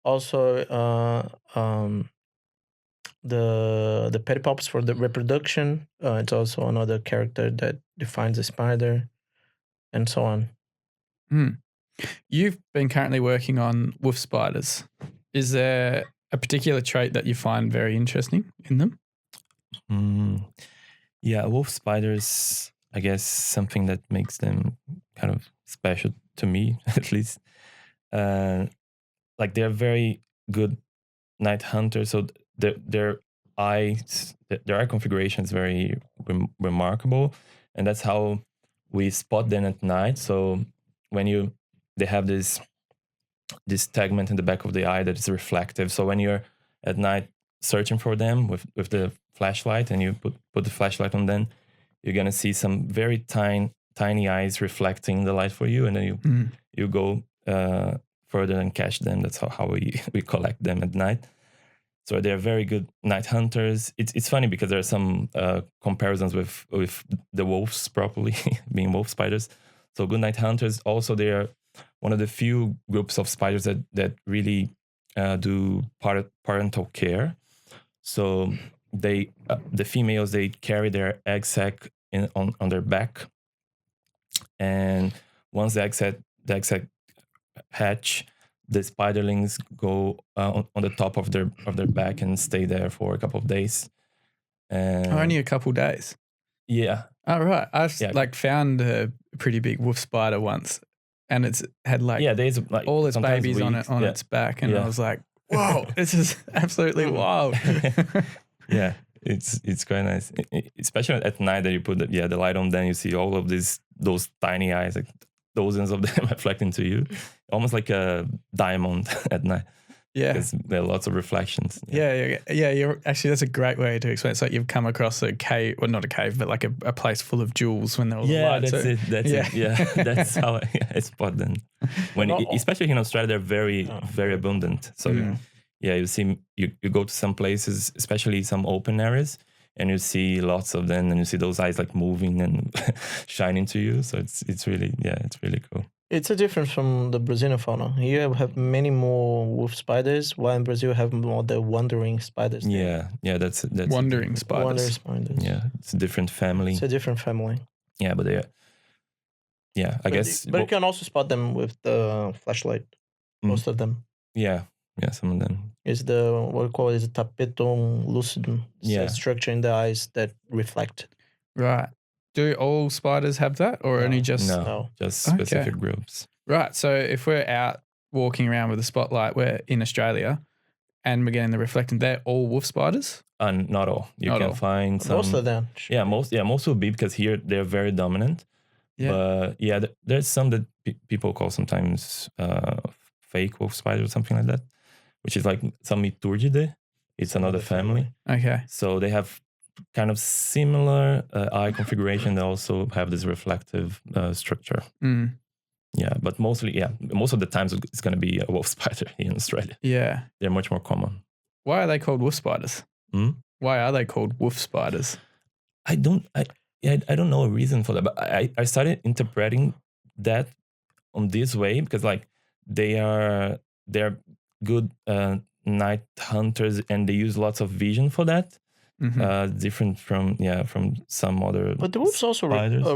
Also, the pedipalps for the reproduction. It's also another character that defines a spider, and so on. You've been currently working on wolf spiders. Is there a particular trait that you find very interesting in them? Wolf spiders, I guess something that makes them kind of special to me, at least. Like they're very good night hunters, so their eye configuration is very remarkable, and that's how we spot them at night. So when they have this segment in the back of the eye that is reflective. So when you're at night searching for them with the flashlight, and you put the flashlight on them, you're gonna see some very tiny eyes reflecting the light for you, and then you go further and catch them. That's how we collect them at night. So they're very good night hunters. It's funny because there are some comparisons with the wolves, properly being wolf spiders. So good night hunters. Also, they are one of the few groups of spiders that really do parental care. So the females, they carry their egg sac on their back, and once the egg sac the eggs hatch, the spiderlings go on the top of their back and stay there for a couple of days. And Only a couple days. yeah. Oh, right. I've found a pretty big wolf spider once, and it's had days like all its babies weeks, on its back, and I was like, whoa, this is absolutely wild. Yeah, it's quite nice, especially at night that you put the light on. Then you see all of those tiny eyes, like dozens of them reflecting to you, almost like a diamond at night. Yeah, because there are lots of reflections. Yeah. You're actually, that's a great way to explain. It's like you've come across a cave, well, not a cave, but like a place full of jewels when they're all light. That's it. Yeah, that's how I spot them. Especially in Australia, they're very, very abundant. So you see, you go to some places, especially some open areas, and you see lots of them, and you see those eyes like moving and shining to you. So it's really cool. It's a difference from the Brazilian fauna. Here we have many more wolf spiders, while in Brazil we have more the wandering spiders. Yeah, that's wandering spiders. Wandering spiders. Yeah, it's a different family. It's a different family. Yeah, but I guess. But you can also spot them with the flashlight. Most of them. Yeah, some of them. It's what we call the tapetum lucidum. Structure in the eyes that reflect. Right. Do all spiders have that, or only just just specific groups? Right. So if we're out walking around with a spotlight, we're in Australia, and we're getting the reflecting. They're all wolf spiders. Not all. You can find some. Most of them. Yeah, most will be, because here they're very dominant. Yeah. But there's some that people call sometimes fake wolf spider or something like that, which is like some Iturgidae. It's another family. Okay. So they have kind of similar eye configuration. They also have this reflective structure. Yeah, but most of the times it's going to be a wolf spider in Australia. Yeah, they're much more common. Why are they called wolf spiders? Why are they called wolf spiders? I don't know a reason for that, but I started interpreting that on this way because like they're good night hunters, and they use lots of vision for that. Different from some other. But the wolves also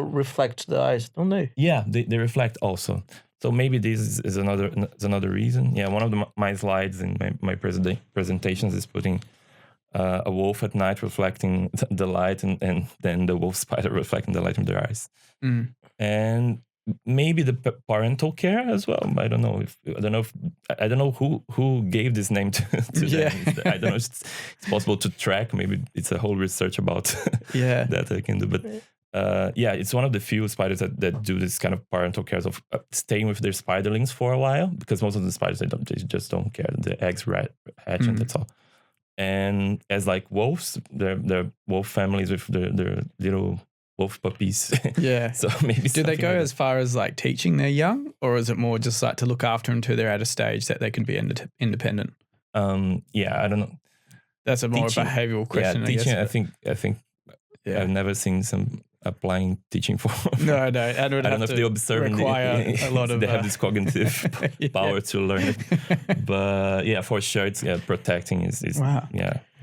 reflect the eyes, don't they? Yeah, they reflect also. So maybe this is another reason. Yeah, one of my slides in my presentations is putting a wolf at night reflecting the light, and then the wolf spider reflecting the light from their eyes. And maybe the parental care as well. I don't know who gave this name to them. I don't know if it's possible to track. Maybe it's a whole research about that I can do. But it's one of the few spiders that do this kind of parental care of staying with their spiderlings for a while, because most of the spiders they just don't care. The eggs hatch and that's all. And as like wolves, they're wolf families with their little wolf puppies. Yeah. So maybe do they go as far as like teaching their young, or is it more just like to look after them until they're at a stage that they can be independent? I don't know. That's a more behavioral question. Yeah, teaching. I think I've never seen some applying teaching for. No. I don't know if they require a lot of. They have this cognitive power to learn it. But for sure, it's protecting is wow.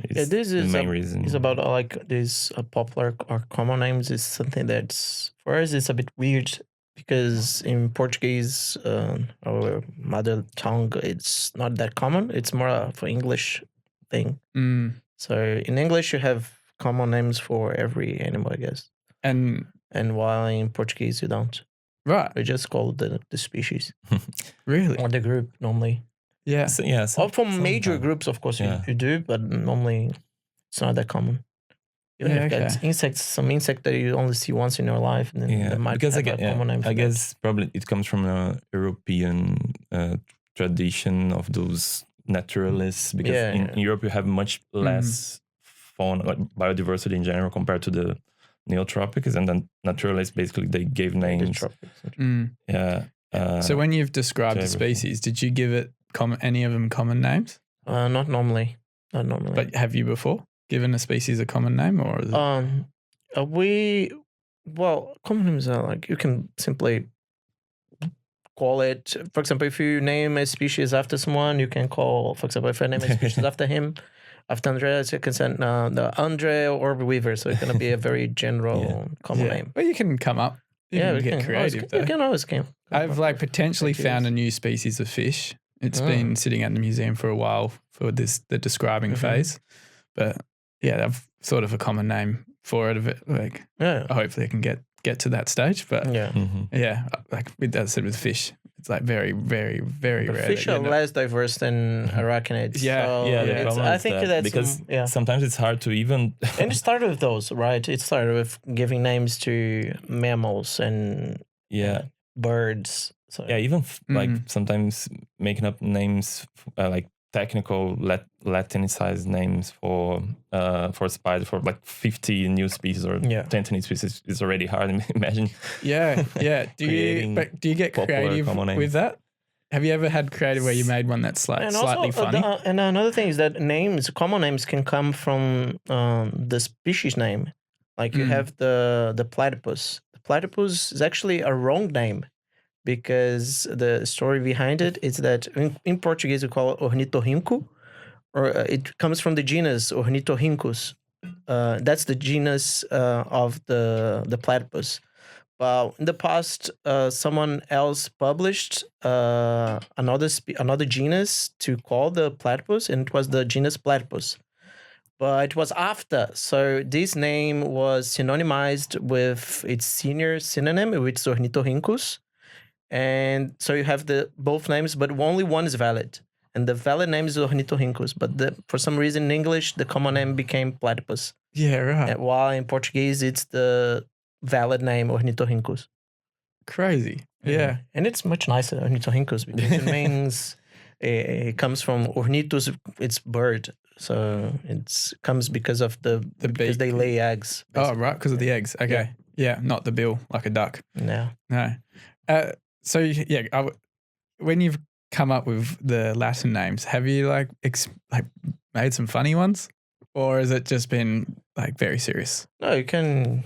This is the main reason. It's about like these popular or common names is something that's for us it's a bit weird, because in Portuguese, our mother tongue, it's not that common. It's more of an English thing. So in English, you have common names for every animal, I guess. And while in Portuguese, you don't. Right. We just call the species. Really? Or the group normally. Yeah. Or from major groups, of course, you do, but normally it's not that common. Even if it's insects, some insect that you only see once in your life, and then they might have a common name for I guess probably it comes from a European tradition of those naturalists, because in Europe you have much less fauna, like biodiversity in general, compared to the neotropics, and then naturalists basically they gave names. So when you've described the species, did you give it any of them common names? Not normally. But have you before given a species a common name, or is it? Common names are like you can simply call it. For example, if you name a species after someone, you can call. For example, if I name a species after him. After André, you can send the André or Weaver, so it's going to be a very general common name. But you can come up You Yeah, can we get can creative always, you though. can always come. I've like potentially ideas. found a new species of fish. It's Oh. been sitting at the museum for a while for the describing phase, but yeah, I've thought of a common name for it. Like, Yeah. hopefully I can get to that stage. But Yeah. yeah, like with that said with fish, it's like very, very, very But rare. fish that are you know- less diverse than arachnids. Yeah, so Yeah, the yeah. problem I is think that that's because yeah. sometimes it's hard to even. And it started with those, right? It started with giving names to mammals and Yeah, birds. So yeah, even like Mhm. sometimes making up names like technical Latinized names for spider for like 50 new species or Yeah. 20 new species is already hard. Imagine. Yeah, yeah. Do you get popular creative common names. with that? Have you ever had creative where you made one that's like and slightly also, funny? and another thing is that common names can come from the species name. Like you have the platypus. The platypus is actually a wrong name because the story behind it is that in Portuguese we call it ornitorrinco, or it comes from the genus Ornithorhynchus. That's the genus of the platypus. But in the past, someone else published another genus to call the platypus, and it was the genus Platypus. But it was after, so this name was synonymized with its senior synonym, which is Ornithorhynchus. And so you have the both names, but only one is valid. And the valid name is Ornithorhynchus, but for some reason in English, the common name became Platypus. Yeah, right. While in Portuguese, it's the valid name Ornithorhynchus. Crazy. Yeah. And it's much nicer, Ornithorhynchus, because it means it comes from ornithus, it's bird. So it comes because of because beak. they lay eggs. Oh, right, because of the eggs. Okay. Yeah, not the bill, like a duck. No. No. So yeah, when you've come up with the Latin names, have you like made some funny ones, or has it just been like very serious? No, you can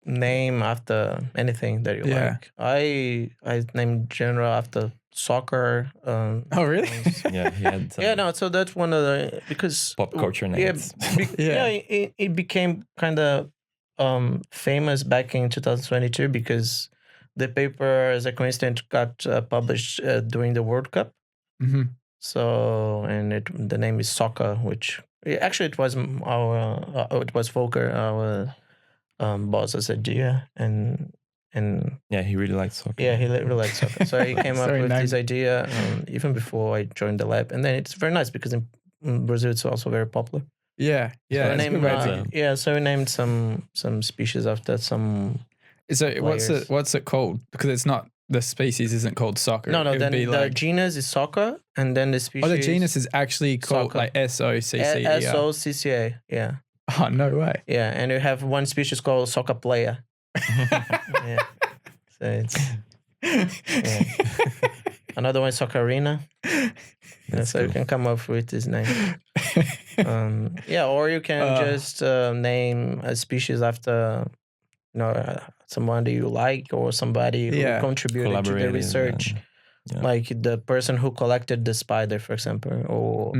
name after anything that you like. I named General after soccer. Oh, really? Yeah, he had some No. So that's one of the because pop culture names. It became kind of famous back in 2022 because the paper, as a coincidence, got published during the World Cup. Mm-hmm. So, and the name is Soccer, which actually it was Volker, our boss's idea, and Yeah, he really likes soccer. yeah, he really likes soccer. So he came up Sorry, with name. this idea even before I joined the lab, and then it's very nice because in Brazil it's also very popular. Yeah. Yeah. So that's a good way to- so we named some species after some. So players. what's it called? Because it's not, the species isn't called soccer. No. It would Then be the like, genus is Soccer, and then the species. the genus is actually called Soccer. like SOCCER. SOCCA. Yeah. Oh, no way. Yeah, and you have one species called Soccer Player. Yeah. So it's another one is Soccer Arena. So you can come up with this name. Or you can just name a species after someone that you like or somebody who contributed to the research, like the person who collected the spider, for example, or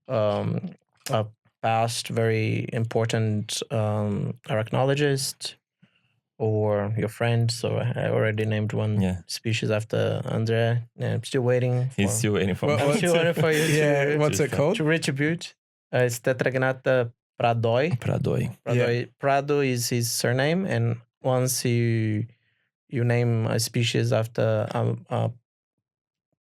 a past very important arachnologist, or your friend. So I already named one species after André. Yeah, I'm still waiting. He's still waiting for I'm still waiting for you to, what's it called? to retribute. It's Tetragnatha pradoi. Prado is his surname, and once you name a species after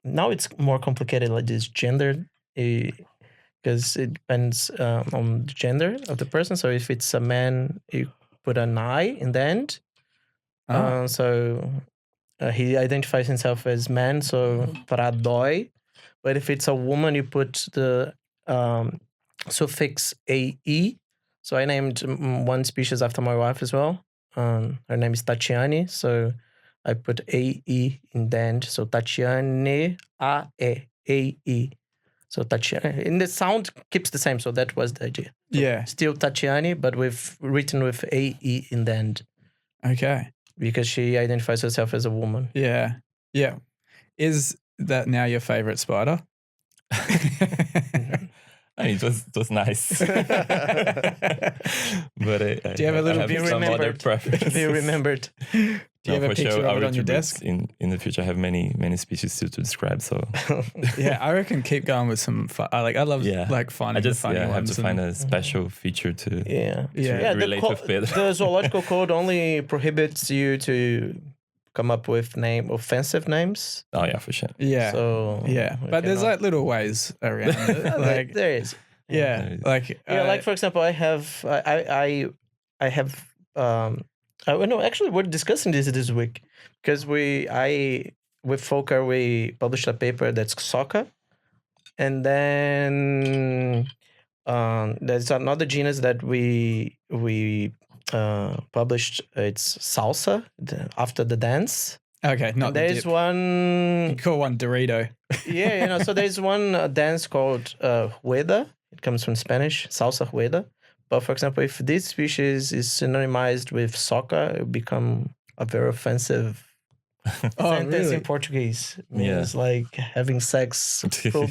now it's more complicated like this gender, because it depends on the gender of the person. So if it's a man, you put an I in the end. So he identifies himself as man, so pradoi. But if it's a woman, you put the suffix AE. So I named one species after my wife as well. Her name is Tatiane, so I put AE in the end. So Tatiane, AE. So Tatiane, and the sound keeps the same. So that was the idea. So still Tatiane, but written with AE in the end. Okay. Because she identifies herself as a woman. Yeah. Yeah. Is that now your favorite spider? mean, it was nice. But Do you have a little I have some other preferences. Be remembered. Do you have a picture of it on your desk? In the future, I have many species to describe. So Yeah, I reckon keep going with some fun. I love like finding the funny ones. I have to find a special feature to relate with Pedro. The zoological code only prohibits you to come up with offensive names. Oh yeah, for sure. Yeah. So but there's like little ways around it. Like there is. Yeah. Like like for example, I have no, actually we're discussing this week because with Fokker we published a paper that's Soca, and then there's another genus that we published. It's salsa after the dance. Okay, not there's the dip. one. You call one Dorito. Yeah, so there's one dance called hueda. It comes from Spanish, salsa hueda. But for example, if this species is synonymized with soca, it would become a very offensive sentence in Portuguese. It means like having sex from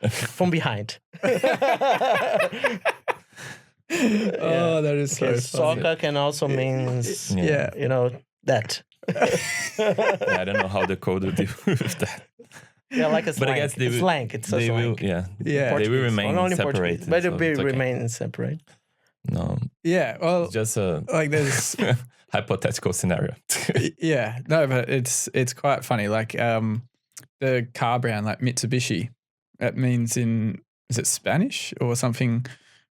from behind. That is so funny. Soca can also mean that. I don't know how the code will deal with that. Yeah, like a slang. But I guess it's slang. It's a slang. They will remain separated. But they'll remain separate. No. Yeah, well, it's just a there's hypothetical scenario. Yeah, no, but it's quite funny. Like the car brand, like Mitsubishi, that means is it Spanish or something?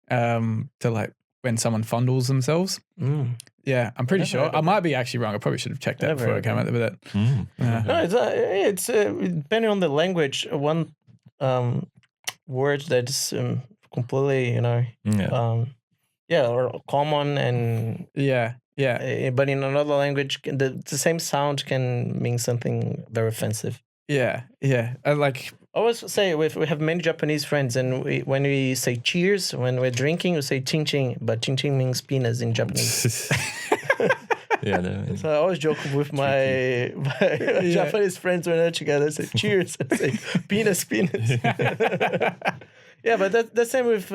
To like when someone fondles themselves. Yeah, I'm pretty sure. I might be actually wrong. I probably should have checked that before I came out with it. No, it's depending on the language. One word that's completely, or common and but in another language, the same sound can mean something very offensive. Yeah. I always say we have many Japanese friends, and when we say cheers, when we're drinking, we say ching ching, but ching ching means penis in Japanese. So I always joke with my Japanese friends when they're together. I say cheers, I say penis. Yeah, but that's the same with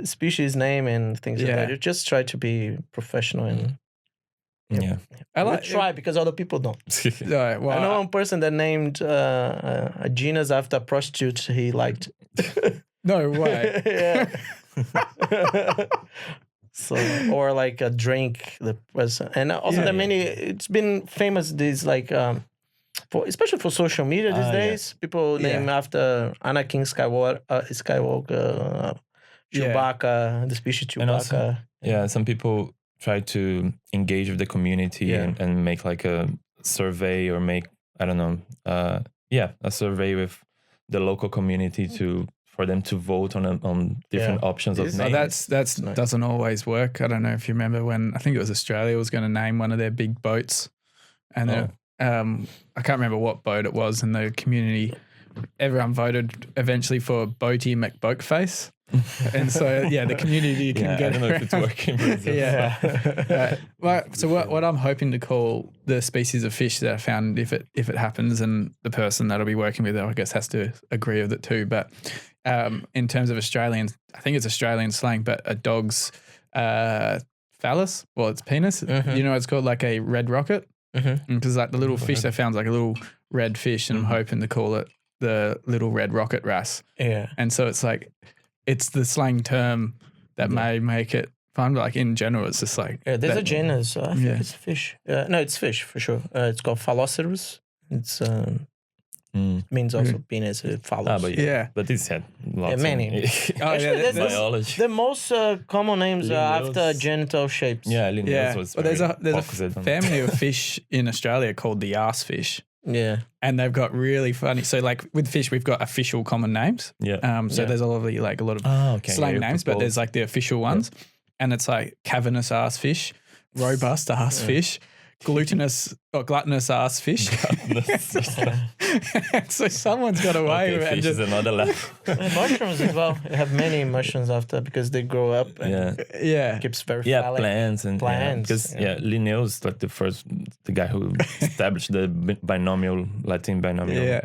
species name and things like that. You just try to be professional and. I try because other people don't. I know one person that named a genus after a prostitute he liked. No way. Yeah. So, or like a drink, the person, and also it's been famous. These like, especially for social media these days, people name after Anakin Skywalker, Chewbacca, the species Chewbacca. Also, some people try to engage with the community and make like a survey or make a survey with the local community for them to vote on different options of names. That's doesn't always work. I don't know if you remember when I think it was Australia was going to name one of their big boats, and I can't remember what boat it was, and the community, everyone voted eventually for Boaty McBoatface. And so, the community can get. I don't know if it's working. So what I'm hoping to call the species of fish that I found, if it happens, and the person that'll be working with it, I guess, has to agree with it too. But in terms of Australian, I think it's Australian slang, but a dog's phallus, well, it's penis. You know, it's called like a red rocket, because like the little fish they found is like a little red fish, and I'm hoping to call it the little red rocket wrasse. Yeah, and so it's like. It's the slang term that may make it fun, but like in general, it's just like... Yeah, there's a genus, I think it's fish. No, it's fish for sure. It's called Phalloceros. It's means also penis, phallus. But this had lots many. Biology. The most common names are after genital shapes. Was but there's a family of fish in Australia called the arse fish. Yeah. And they've got really funny. So like with fish, we've got official common names. So there's a lot of slang names, but there's like the official ones. And it's like cavernous ass fish, robust ass fish, gluttonous ass fish. So someone's got away with it. Fish is another level. Mushrooms as well. You have many mushrooms after because they grow up and keeps very phallic. Plants. Because Linnaeus, like the guy who established the Latin binomial.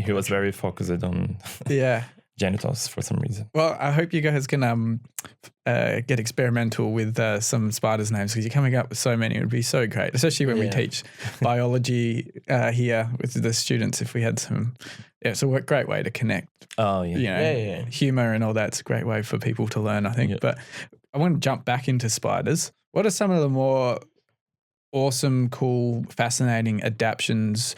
He was very focused on genitals for some reason. Well, I hope you guys can get experimental with some spiders' names, because you're coming up with so many. It would be so great, especially when we teach biology here with the students. If we had some, it's a great way to connect. Oh yeah, Humor and all that's a great way for people to learn, I think. But I want to jump back into spiders. What are some of the more awesome, cool, fascinating adaptions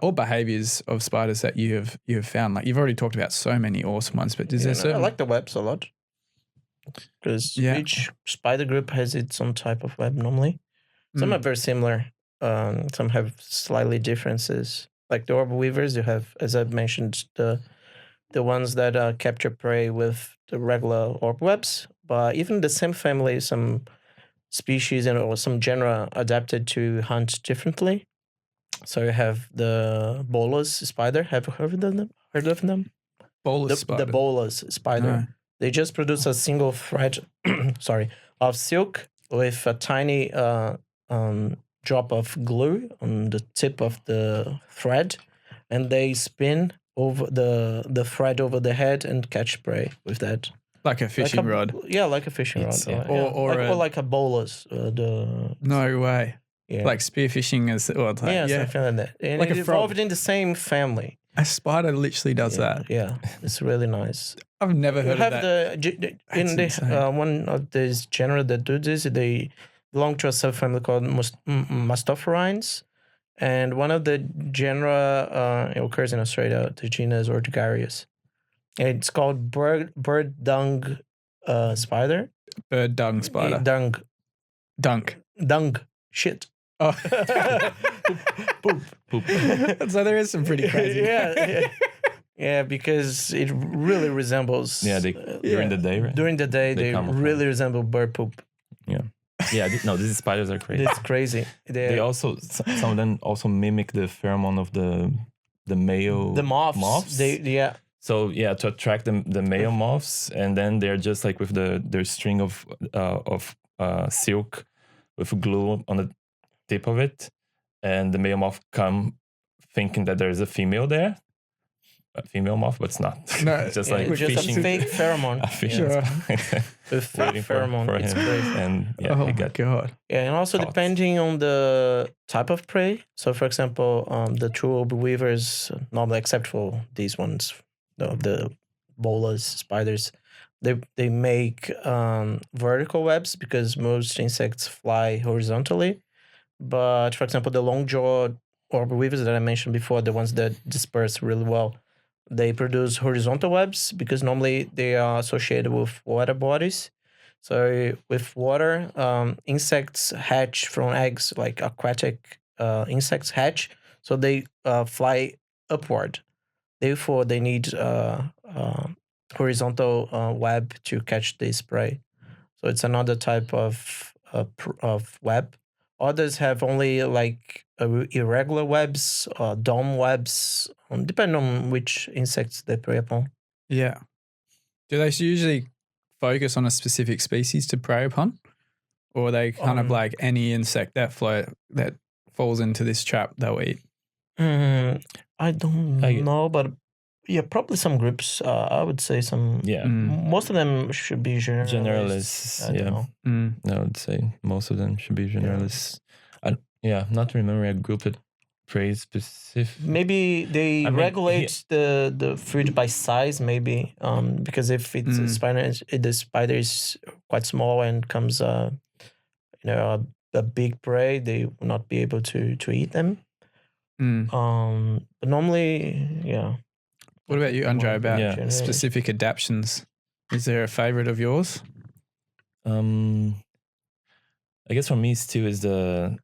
or behaviors of spiders that you have found? Like, you've already talked about so many awesome ones, but is there certain? I like the webs a lot, because each spider group has its own type of web normally. Some are very similar. Some have slightly differences. Like the orb weavers, you have, as I've mentioned, the ones that capture prey with the regular orb webs. But even the same family, some species or some genera adapted to hunt differently. So you have the bolus spider. Have you heard of them? Bolus spider. The bolus spider. No. They just produce a single thread, of silk with a tiny drop of glue on the tip of the thread, and they spin over the thread over the head and catch prey with that. Like a fishing rod. Yeah, like a fishing rod. Or like a bolus. No way. Yeah. Like spearfishing something like that. And like it a frog. evolved in the same family. A spider literally does that. Yeah, it's really nice. I've never heard of that. One of these genera that do this, they belong to a subfamily called Mastopherines, and one of the genera occurs in Australia. The genus Ortigarius. And it's called bird dung spider. Bird dung spider. Dung shit. Oh. Poop. So there is some pretty crazy. Yeah, because it really resembles. Yeah, during the day, right? During the day, they really resemble bird poop. Yeah. These spiders are crazy. It's crazy. They also, some of them also mimic the pheromone of the male. The moths. So to attract the male moths, and then they're just like with their string of silk with glue on the tip of it, and the male moth come thinking that there's a female there, a female moth, but it's not. No, it's just it's just a fake pheromone. A fishing with fake pheromone. for It's him. crazy. And Oh my God. Yeah, and also caught. depending on the type of prey. So, for example, the true orb weavers, normally except for these ones, the bolus spiders, they make vertical webs because most insects fly horizontally. But for example, the long-jawed orb weavers that I mentioned before, the ones that disperse really well, they produce horizontal webs because normally they are associated with water bodies. So with water, insects hatch from eggs, like aquatic insects hatch. So they fly upward. Therefore, they need horizontal web to catch this prey. So it's another type of web. Others have only like irregular webs, dome webs, depending on which insects they prey upon. Yeah. Do they usually focus on a specific species to prey upon? Or are they kind of like any insect that falls into this trap they'll eat? I don't know, but yeah, probably some groups. I would say some. Yeah. Most of them should be generalists. Generalists. I don't know. I would say most of them should be generalists. Not remembering a group that preys specific. Maybe they regulate the food by size. Maybe because if it's a spider, the spider is quite small and comes a big prey, they will not be able to eat them. But normally, yeah. What about you, Andre, about specific adaptions? Is there a favorite of yours? I guess for me, still is the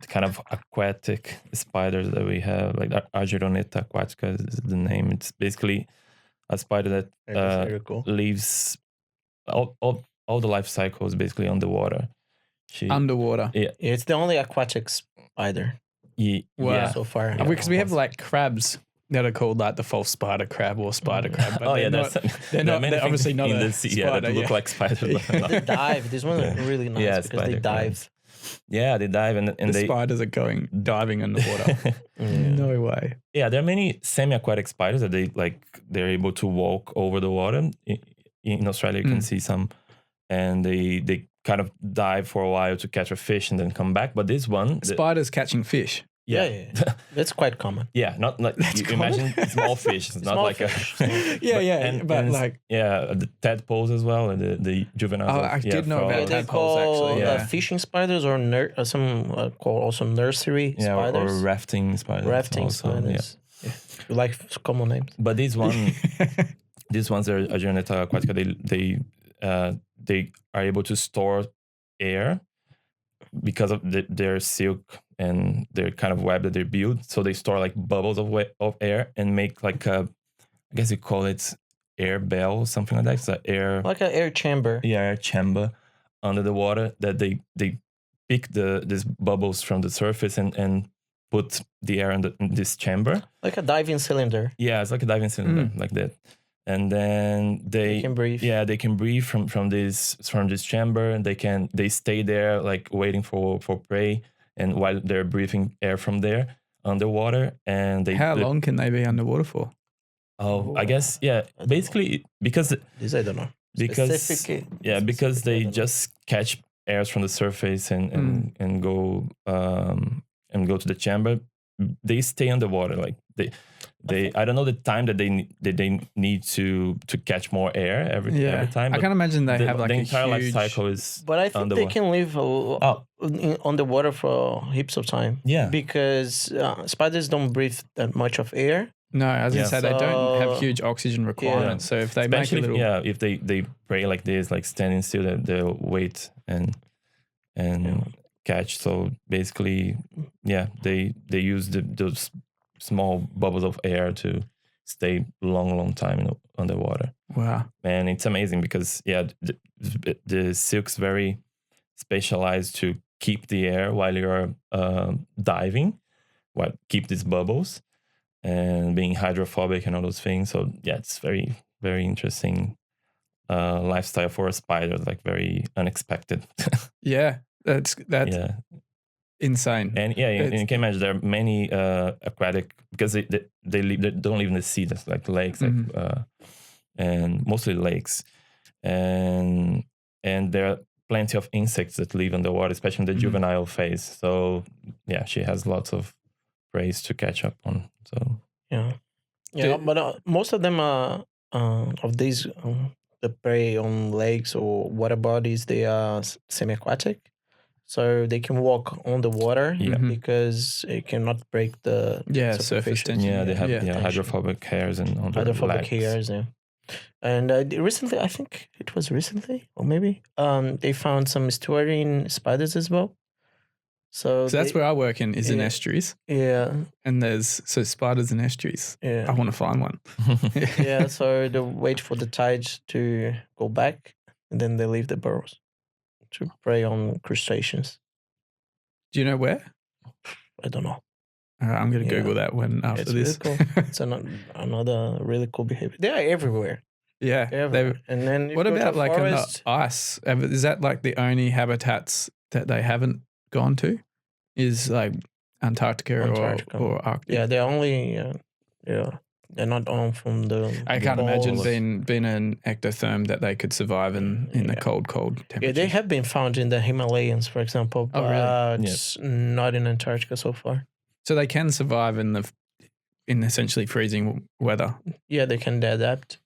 kind of aquatic spiders that we have, like Argyroneta aquatica is the name. It's basically a spider that lives all the life cycles basically underwater. Underwater. Yeah, it's the only aquatic spider. So far. Because we have like crabs that are called like the false spider crab or spider crab. But they're obviously not in a the sea, spider. That look like spiders. They dive. This one is really nice because they dive. Yeah, they dive and The they spiders are going diving in the water. No way. Yeah, there are many semi-aquatic spiders that they're able to walk over the water. In Australia, you can see some, and they kind of dive for a while to catch a fish and then come back. But this one, Spiders catching fish. Yeah. That's quite common. Yeah, not like you imagine small fish. It's not Small like fish. the tadpoles as well, and the juveniles. I did know about They tadpoles call actually. fishing spiders or some call also nursery spiders. or rafting spiders. Rafting also, spiders. Yeah. You like common names. But these ones are Arachnid aquatica. They are able to store air because of their silk and their kind of web that they build. So they store like bubbles of air and make like I guess you call it air bell, something like that. It's like an air chamber. Yeah, air chamber under the water that they pick these bubbles from the surface and put the air in this chamber. Like a diving cylinder. Yeah, it's like a diving cylinder, like that. And then they can breathe. Yeah, they can breathe from this chamber, and they stay there like waiting for prey, and while they're breathing air from there underwater, and How long can they be underwater for? Oh, I guess basically because this I don't know. Because they just catch airs from the surface and go to the chamber. They stay underwater like they I don't know the time that they need to catch more air every time. I can't imagine they have like the a entire huge... life cycle is. But I think underwater. they can live on the water for heaps of time. Yeah, because spiders don't breathe that much of air. No, as I say, they don't have huge oxygen requirements. So if they especially make a little, if they prey like this, like standing still, they'll wait and catch. So basically, they use those small bubbles of air to stay long time underwater. Wow. And it's amazing because the silk's very specialized to keep the air while you're diving, keep these bubbles and being hydrophobic and all those things. So it's very, very interesting lifestyle for a spider, like very unexpected. that's insane. And you can imagine there are many aquatic, because they don't live in the sea. That's like lakes, and mostly lakes, and there are plenty of insects that live in the water, especially in the juvenile phase. So she has lots of prey to catch up on. So but most of them are of these the prey on lakes or water bodies. They are semi-aquatic. So they can walk on the water because it cannot break the surface tension. Yeah, they have hydrophobic hairs and on their hydrophobic hairs. Yeah, and recently, I think it was recently, or maybe they found some estuarine spiders as well. So that's where I work in in estuaries. Yeah, and there's spiders in estuaries. Yeah, I want to find one. So they wait for the tides to go back, and then they leave the burrows to prey on crustaceans. Do you know where? I don't know. I'm going to Google that after this. Really cool. It's another really cool behavior. They are everywhere. Yeah. Everywhere. And then what about like in the ice? Is that like the only habitats that they haven't gone to? Is like Antarctica. Or Arctic? Yeah, they're only they're not on from the. I can't imagine being an ectotherm that they could survive in the cold temperatures. Yeah, they have been found in the Himalayas, for example, but not in Antarctica so far. So they can survive in essentially freezing weather. Yeah, they can adapt.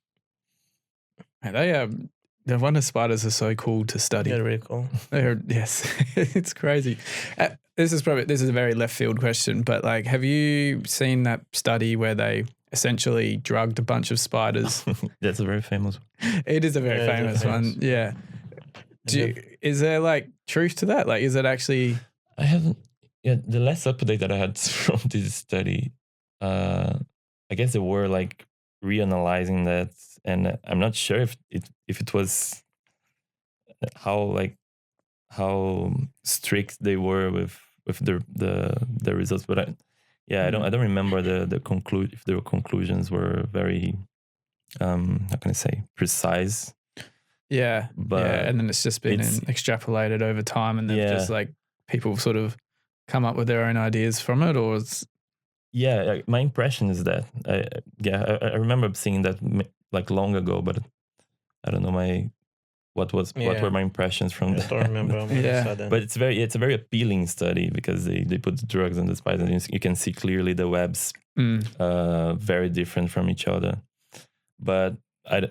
The wonder spiders are so cool to study. They're really cool. It's crazy. This is a very left field question, but like, have you seen that study where they essentially drugged a bunch of spiders? That's a very famous one. It is a very famous one. Yeah. Is there like truth to that? Like, is it actually? I haven't. Yeah, the last update that I had from this study, I guess they were like reanalyzing that, and I'm not sure if it was how strict they were with the results, but I don't remember the conclude if the conclusions were very how can I say precise. Yeah, and then it's just been extrapolated over time, and they've just like people sort of come up with their own ideas from it, or Yeah, my impression is that I remember seeing that like long ago, but I don't know what were my impressions from I that. don't remember when I saw that. But it's a very appealing study because they put the drugs on the spiders, and you can see clearly the webs very different from each other. But I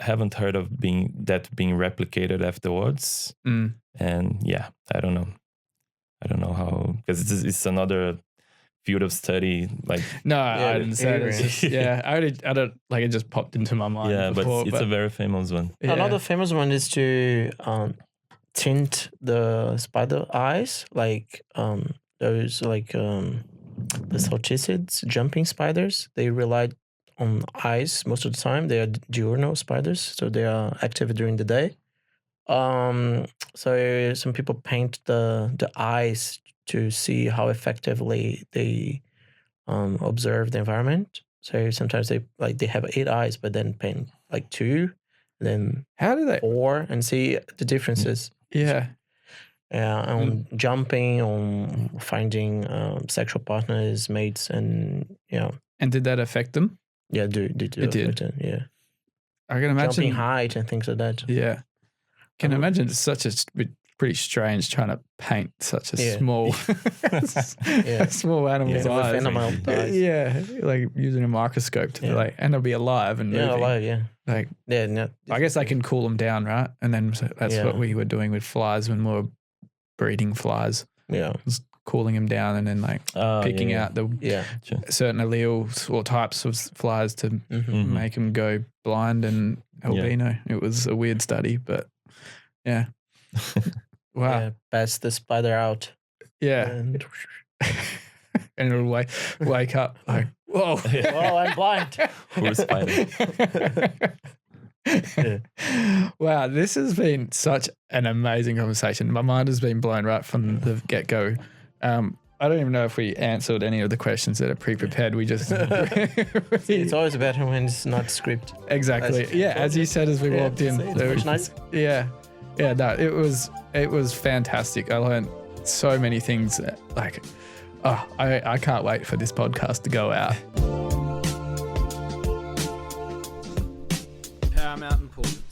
haven't heard of being replicated afterwards. And yeah, I don't know how, because it's another field of study. Like no, I didn't say it. It's just, I don't like it. Just popped into my mind. Yeah, before, but it's a very famous one. Yeah. Another famous one is to tint the spider eyes, like those like the salticids, jumping spiders. They rely on eyes most of the time. They are diurnal spiders, so they are active during the day. So some people paint the eyes to see how effectively they observe the environment. So sometimes they have 8 eyes, but then paint like 2, then how do they 4, and see the differences. Yeah. On jumping, on finding sexual partners, mates, and And did that affect them? Yeah, it did. Yeah, I can imagine jumping height and things like that. Yeah, can imagine it's such a pretty strange trying to paint such a small, small animal's eyes. Yeah, like using a microscope to and they'll be alive and moving. Alive. Yeah, like no, I guess they can cool them down, right? And then that's what we were doing with flies when we were breeding flies. Yeah, just cooling them down and then picking out the certain alleles or types of flies to make them go blind and albino. It was a weird study, but yeah. Wow. Yeah, pass the spider out. Yeah. And it'll wake up like, whoa. Whoa, I'm blind. Poor spider. Wow, this has been such an amazing conversation. My mind has been blown right from the get-go. I don't even know if we answered any of the questions that are pre-prepared. We just... It's always better when it's not script. Exactly. As you said as we walked in. It's nice. Yeah. Yeah, no, it was fantastic. I learned so many things. I can't wait for this podcast to go out. Paramount importance.